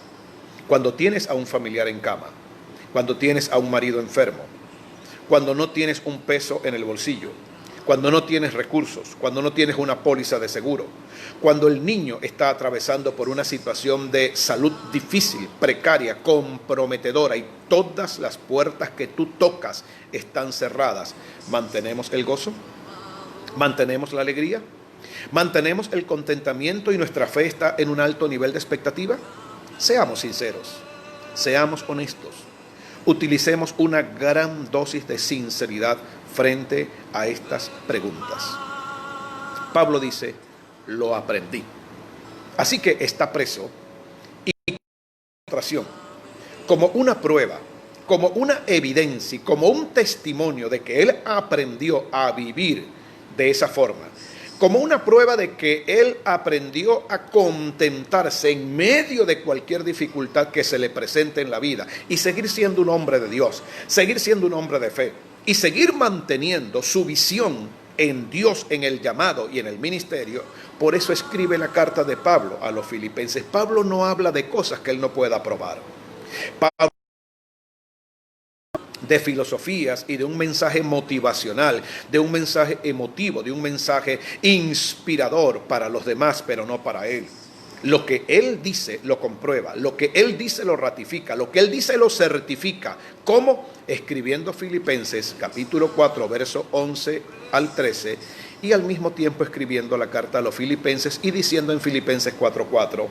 A: cuando tienes a un familiar en cama, cuando tienes a un marido enfermo, cuando no tienes un peso en el bolsillo, cuando no tienes recursos, cuando no tienes una póliza de seguro, cuando el niño está atravesando por una situación de salud difícil, precaria, comprometedora y todas las puertas que tú tocas están cerradas, ¿mantenemos el gozo? ¿Mantenemos la alegría? ¿Mantenemos el contentamiento y nuestra fe está en un alto nivel de expectativa? Seamos sinceros, seamos honestos. Utilicemos una gran dosis de sinceridad frente a estas preguntas. Pablo dice, lo aprendí. Así que está preso y demostración, como una prueba, como una evidencia y como un testimonio de que él aprendió a vivir de esa forma. Como una prueba de que él aprendió a contentarse en medio de cualquier dificultad que se le presente en la vida y seguir siendo un hombre de Dios, seguir siendo un hombre de fe y seguir manteniendo su visión en Dios, en el llamado y en el ministerio. Por eso escribe la carta de Pablo a los filipenses. Pablo no habla de cosas que él no pueda probar. Pablo de filosofías y de un mensaje motivacional, de un mensaje emotivo, de un mensaje inspirador para los demás, pero no para él. Lo que él dice lo comprueba, lo que él dice lo ratifica, lo que él dice lo certifica. ¿Cómo? Escribiendo Filipenses capítulo 4, verso 11 al 13, y al mismo tiempo escribiendo la carta a los filipenses y diciendo en Filipenses 4:4,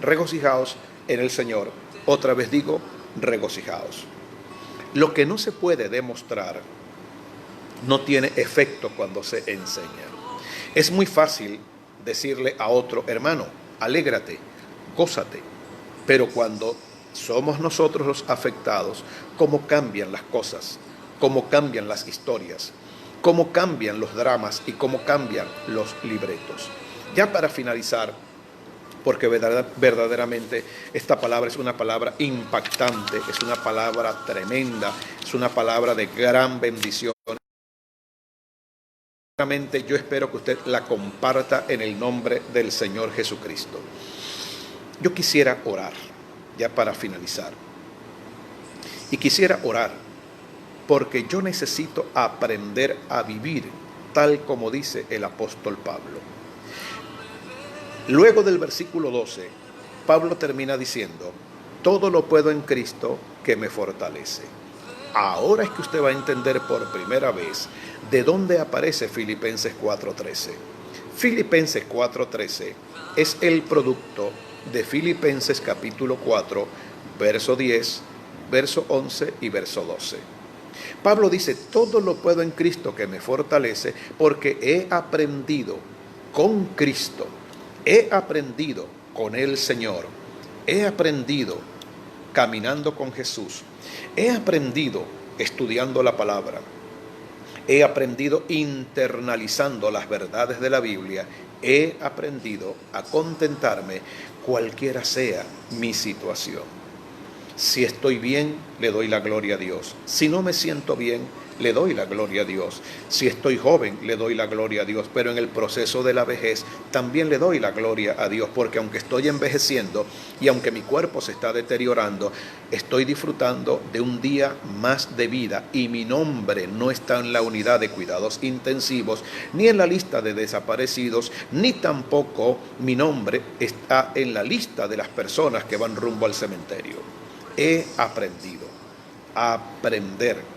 A: regocijaos en el Señor. Otra vez digo, regocijaos. Lo que no se puede demostrar no tiene efecto cuando se enseña. Es muy fácil decirle a otro, hermano, alégrate, gózate, pero cuando somos nosotros los afectados, ¿cómo cambian las cosas? ¿Cómo cambian las historias? ¿Cómo cambian los dramas y cómo cambian los libretos? Ya para finalizar, porque verdaderamente esta palabra es una palabra impactante, es una palabra tremenda, es una palabra de gran bendición. Realmente yo espero que usted la comparta en el nombre del Señor Jesucristo. Yo quisiera orar, ya para finalizar, y quisiera orar porque yo necesito aprender a vivir tal como dice el apóstol Pablo. Luego del versículo 12, Pablo termina diciendo, todo lo puedo en Cristo que me fortalece. Ahora es que usted va a entender por primera vez de dónde aparece Filipenses 4:13. Filipenses 4:13 es el producto de Filipenses capítulo 4, verso 10, verso 11 y verso 12. Pablo dice, todo lo puedo en Cristo que me fortalece porque he aprendido con Cristo. He aprendido con el Señor, he aprendido caminando con Jesús, he aprendido estudiando la palabra, He aprendido internalizando las verdades de la Biblia. He aprendido a contentarme cualquiera sea mi situación. Si estoy bien, le doy la gloria a Dios. Si no me siento bien, le doy la gloria a Dios. Si estoy joven, le doy la gloria a Dios. Pero en el proceso de la vejez, también le doy la gloria a Dios. Porque aunque estoy envejeciendo y aunque mi cuerpo se está deteriorando, estoy disfrutando de un día más de vida. Y mi nombre no está en la unidad de cuidados intensivos, ni en la lista de desaparecidos, ni tampoco mi nombre está en la lista de las personas que van rumbo al cementerio. He aprendido a aprender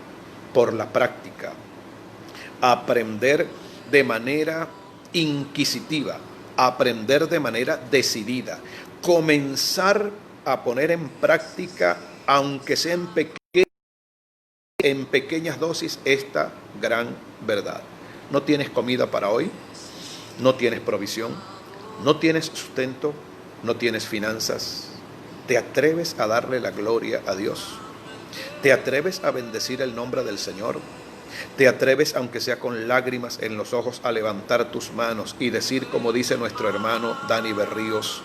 A: por la práctica, aprender de manera inquisitiva, aprender de manera decidida, comenzar a poner en práctica, aunque sea en pequeñas dosis, esta gran verdad. No tienes comida para hoy, no tienes provisión, no tienes sustento, no tienes finanzas. ¿Te atreves a darle la gloria a Dios? ¿Te atreves a bendecir el nombre del Señor? ¿Te atreves, aunque sea con lágrimas en los ojos, a levantar tus manos y decir, como dice nuestro hermano Dani Berríos,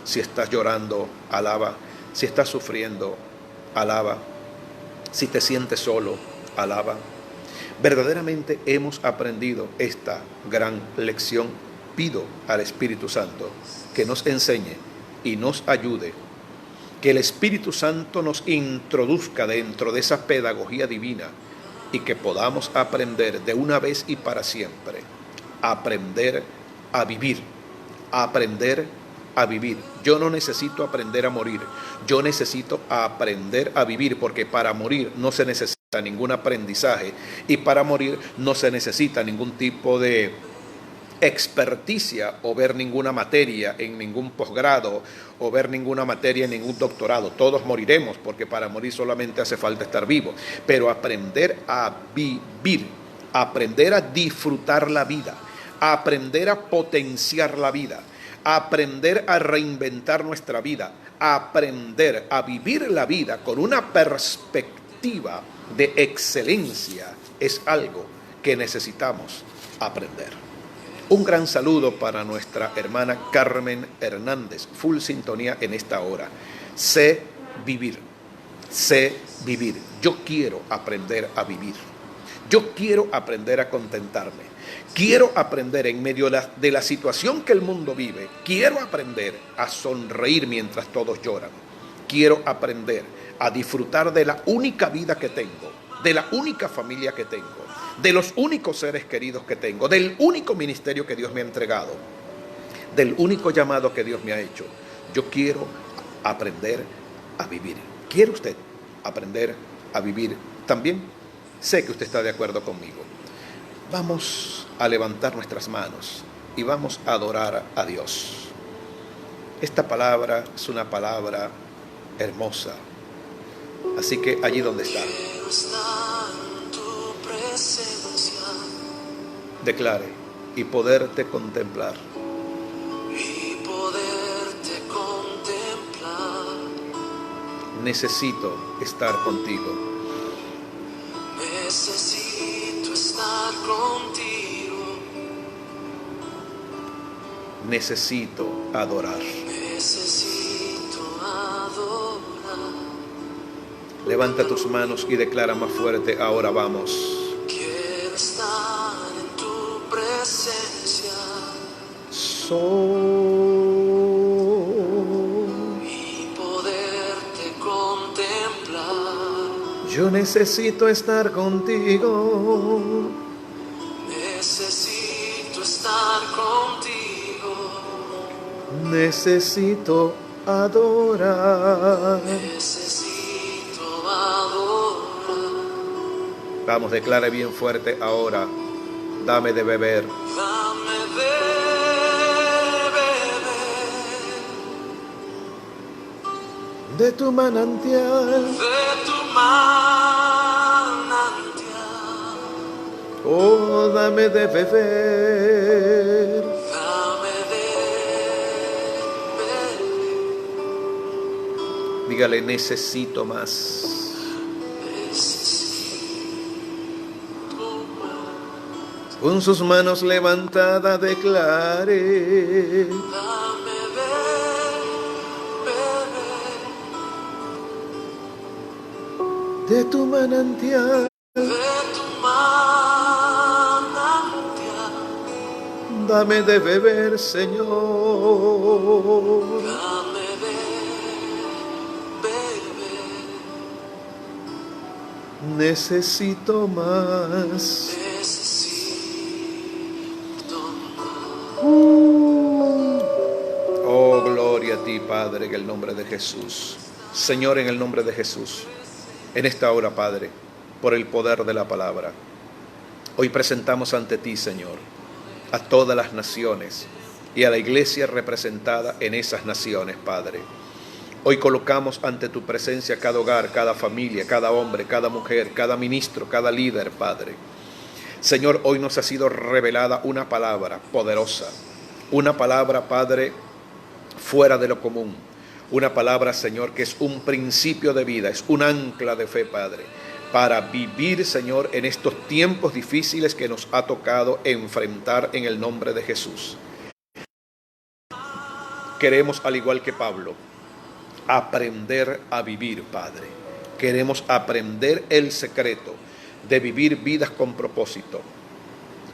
A: si estás llorando, alaba; si estás sufriendo, alaba; si te sientes solo, alaba? Verdaderamente hemos aprendido esta gran lección. Pido al Espíritu Santo que nos enseñe y nos ayude, que el Espíritu Santo nos introduzca dentro de esa pedagogía divina y que podamos aprender de una vez y para siempre, aprender a vivir, aprender a vivir. Yo no necesito aprender a morir, yo necesito aprender a vivir, porque para morir no se necesita ningún aprendizaje y para morir no se necesita ningún tipo de experticia o ver ninguna materia en ningún posgrado o ver ninguna materia en ningún doctorado. Todos moriremos, porque para morir solamente hace falta estar vivo. Pero aprender a vivir, aprender a disfrutar la vida, aprender a potenciar la vida, aprender a reinventar nuestra vida, aprender a vivir la vida con una perspectiva de excelencia, es algo que necesitamos aprender. Un gran saludo para nuestra hermana Carmen Hernández, full sintonía en esta hora. Sé vivir, sé vivir. Yo quiero aprender a vivir. Yo quiero aprender a contentarme. Quiero aprender en medio de la situación que el mundo vive. Quiero aprender a sonreír mientras todos lloran. Quiero aprender a disfrutar de la única vida que tengo, de la única familia que tengo, de los únicos seres queridos que tengo, del único ministerio que Dios me ha entregado, del único llamado que Dios me ha hecho. Yo quiero aprender a vivir. ¿Quiere usted aprender a vivir también? Sé que usted está de acuerdo conmigo. Vamos a levantar nuestras manos y vamos a adorar a Dios. Esta palabra es una palabra hermosa. Así que allí donde está, declare: y poderte contemplar.
B: Y poderte contemplar.
A: Necesito estar contigo.
B: Necesito estar contigo.
A: Necesito adorar.
B: Necesito adorar.
A: Levanta tus manos y declara más fuerte: ahora vamos.
B: Quiero estar en tu presencia. Y poderte contemplar.
A: Yo necesito estar contigo.
B: Necesito estar contigo.
A: Necesito adorar.
B: Necesito adorar.
A: Vamos, declare bien fuerte ahora: dame de beber.
B: Dame de beber.
A: De tu manantial.
B: De tu manantial.
A: Oh, dame de beber.
B: Dame de beber.
A: Dígale: necesito más.
B: Necesito más.
A: con sus manos levantadas declare,
B: dame beber
A: de tu manantial,
B: de tu manantial,
A: dame de beber, Señor.
B: dame beber.
A: Necesito más.
B: Necesito más.
A: Oh, gloria a ti, Padre, en el nombre de Jesús. Señor, en el nombre de Jesús, en esta hora, Padre, por el poder de la palabra, hoy presentamos ante ti, Señor, a todas las naciones y a la iglesia representada en esas naciones, Padre. Hoy colocamos ante tu presencia cada hogar, cada familia, cada hombre, cada mujer, cada ministro, cada líder, Padre. Señor, hoy nos ha sido revelada una palabra poderosa, una palabra, Padre, fuera de lo común. Una palabra, Señor, que es un principio de vida, es un ancla de fe, Padre, para vivir, Señor, en estos tiempos difíciles que nos ha tocado enfrentar en el nombre de Jesús. Queremos, al igual que Pablo, aprender a vivir, Padre. Queremos aprender el secreto de vivir vidas con propósito.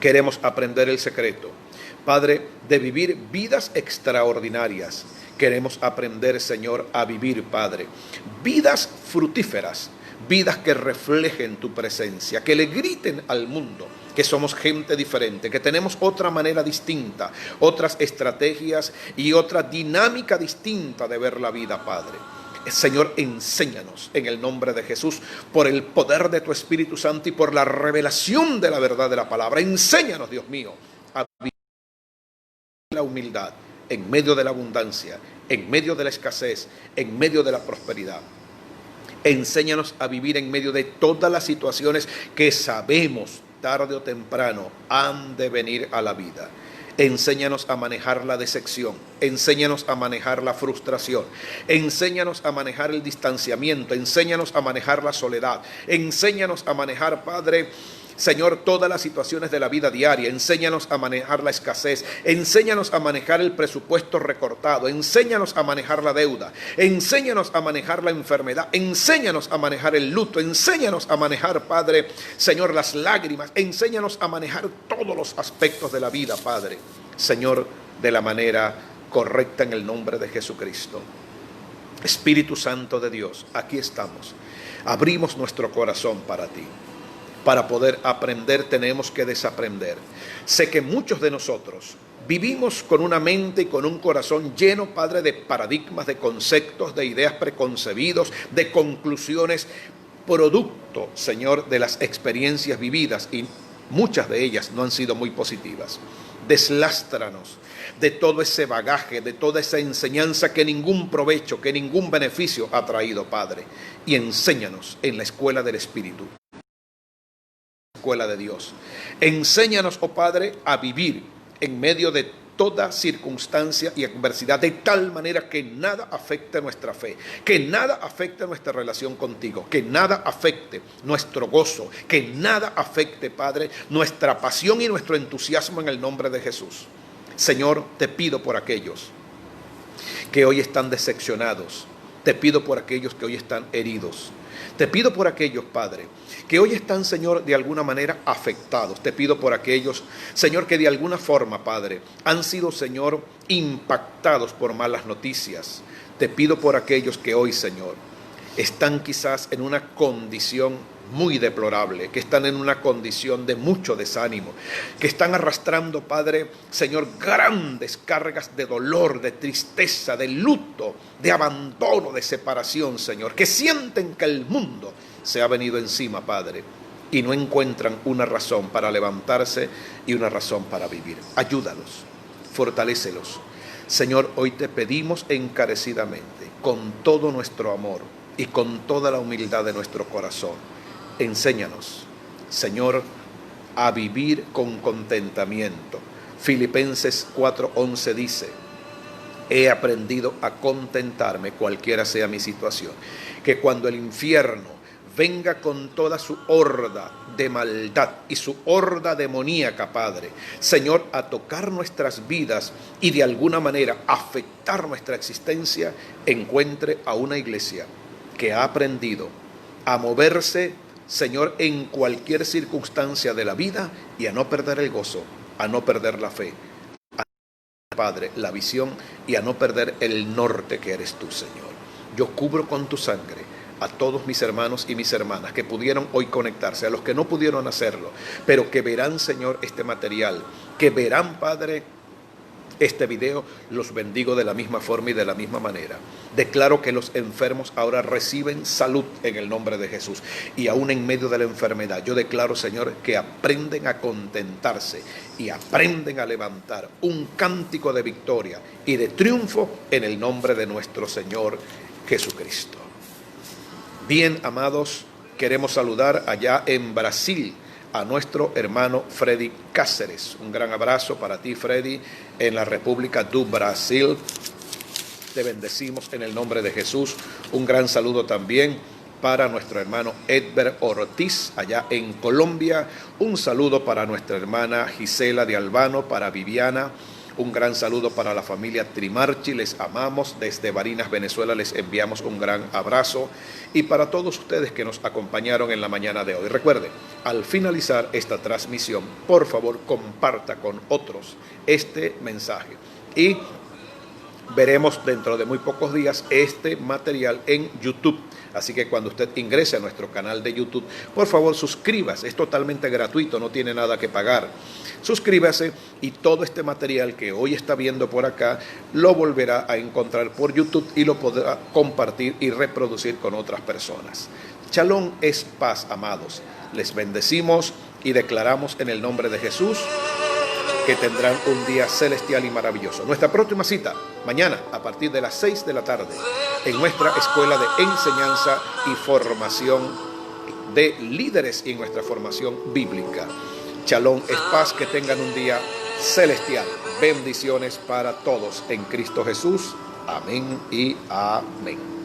A: Queremos aprender el secreto, Padre, de vivir vidas extraordinarias. Queremos aprender, Señor, a vivir, Padre, vidas fructíferas, vidas que reflejen tu presencia, que le griten al mundo que somos gente diferente, que tenemos otra manera distinta, otras estrategias y otra dinámica distinta de ver la vida, Padre. Señor, enséñanos en el nombre de Jesús, por el poder de tu Espíritu Santo y por la revelación de la verdad de la palabra. Enséñanos, Dios mío, a vivir la humildad en medio de la abundancia, en medio de la escasez, en medio de la prosperidad. Enséñanos a vivir en medio de todas las situaciones que sabemos tarde o temprano han de venir a la vida. Enséñanos a manejar la decepción, enséñanos a manejar la frustración, enséñanos a manejar el distanciamiento, enséñanos a manejar la soledad, enséñanos a manejar, Padre, Señor, todas las situaciones de la vida diaria. Enséñanos a manejar la escasez, enséñanos a manejar el presupuesto recortado, enséñanos a manejar la deuda, enséñanos a manejar la enfermedad, enséñanos a manejar el luto, enséñanos a manejar, Padre, Señor, las lágrimas, enséñanos a manejar todos los aspectos de la vida, Padre, Señor, de la manera correcta en el nombre de Jesucristo. Espíritu Santo de Dios, aquí estamos. Abrimos nuestro corazón para ti. Para poder aprender tenemos que desaprender. Sé que muchos de nosotros vivimos con una mente y con un corazón lleno, Padre, de paradigmas, de conceptos, de ideas preconcebidos, de conclusiones, producto, Señor, de las experiencias vividas, y muchas de ellas no han sido muy positivas. Deslástranos de todo ese bagaje, de toda esa enseñanza que ningún provecho, que ningún beneficio ha traído, Padre, y enséñanos en la escuela del Espíritu, escuela de Dios. Enséñanos, oh Padre, a vivir en medio de toda circunstancia y adversidad, de tal manera que nada afecte nuestra fe, que nada afecte nuestra relación contigo, que nada afecte nuestro gozo, que nada afecte, Padre, nuestra pasión y nuestro entusiasmo en el nombre de Jesús. Señor, te pido por aquellos que hoy están decepcionados, te pido por aquellos que hoy están heridos, te pido por aquellos, Padre, que hoy están, Señor, de alguna manera afectados. Te pido por aquellos, Señor, que de alguna forma, Padre, han sido, Señor, impactados por malas noticias. Te pido por aquellos que hoy, Señor, están quizás en una condición muy deplorable, que están en una condición de mucho desánimo, que están arrastrando, Padre, Señor, grandes cargas de dolor, de tristeza, de luto, de abandono, de separación, Señor, que sienten que el mundo se ha venido encima, Padre, y no encuentran una razón para levantarse y una razón para vivir. Ayúdalos, fortalécelos. Señor, hoy te pedimos encarecidamente, con todo nuestro amor y con toda la humildad de nuestro corazón, enséñanos, Señor, a vivir con contentamiento. Filipenses 4:11 dice: he aprendido a contentarme cualquiera sea mi situación, que cuando el infierno venga con toda su horda de maldad y su horda demoníaca, Padre, Señor, a tocar nuestras vidas y de alguna manera afectar nuestra existencia, encuentre a una iglesia que ha aprendido a moverse, Señor, en cualquier circunstancia de la vida y a no perder el gozo, a no perder la fe, Padre, la visión y a no perder el norte que eres tú, Señor. Yo cubro con tu sangre a todos mis hermanos y mis hermanas que pudieron hoy conectarse, a los que no pudieron hacerlo, pero que verán, Señor, este material, que verán, Padre, este video. Los bendigo de la misma forma y de la misma manera. Declaro que los enfermos ahora reciben salud en el nombre de Jesús. Y aún en medio de la enfermedad, yo declaro, Señor, que aprenden a contentarse y aprenden a levantar un cántico de victoria y de triunfo en el nombre de nuestro Señor Jesucristo. Bien, amados, queremos saludar allá en Brasil a nuestro hermano Freddy Cáceres. Un gran abrazo para ti, Freddy, en la República do Brasil. Te bendecimos en el nombre de Jesús. Un gran saludo también para nuestro hermano Edber Ortiz, allá en Colombia. Un saludo para nuestra hermana Gisela de Albano, para Viviana. Un gran saludo para la familia Trimarchi, les amamos. Desde Barinas, Venezuela, les enviamos un gran abrazo. Y para todos ustedes que nos acompañaron en la mañana de hoy, recuerde, al finalizar esta transmisión, por favor, comparta con otros este mensaje. Y veremos dentro de muy pocos días este material en YouTube. Así que cuando usted ingrese a nuestro canal de YouTube, por favor suscríbase, es totalmente gratuito, no tiene nada que pagar. Suscríbase y todo este material que hoy está viendo por acá lo volverá a encontrar por YouTube y lo podrá compartir y reproducir con otras personas. Shalom es paz, amados. Les bendecimos y declaramos en el nombre de Jesús que tendrán un día celestial y maravilloso. Nuestra próxima cita, mañana a partir de las 6 de la tarde, en nuestra escuela de enseñanza y formación de líderes y en nuestra formación bíblica. Shalom es paz, que tengan un día celestial. Bendiciones para todos en Cristo Jesús. Amén y amén.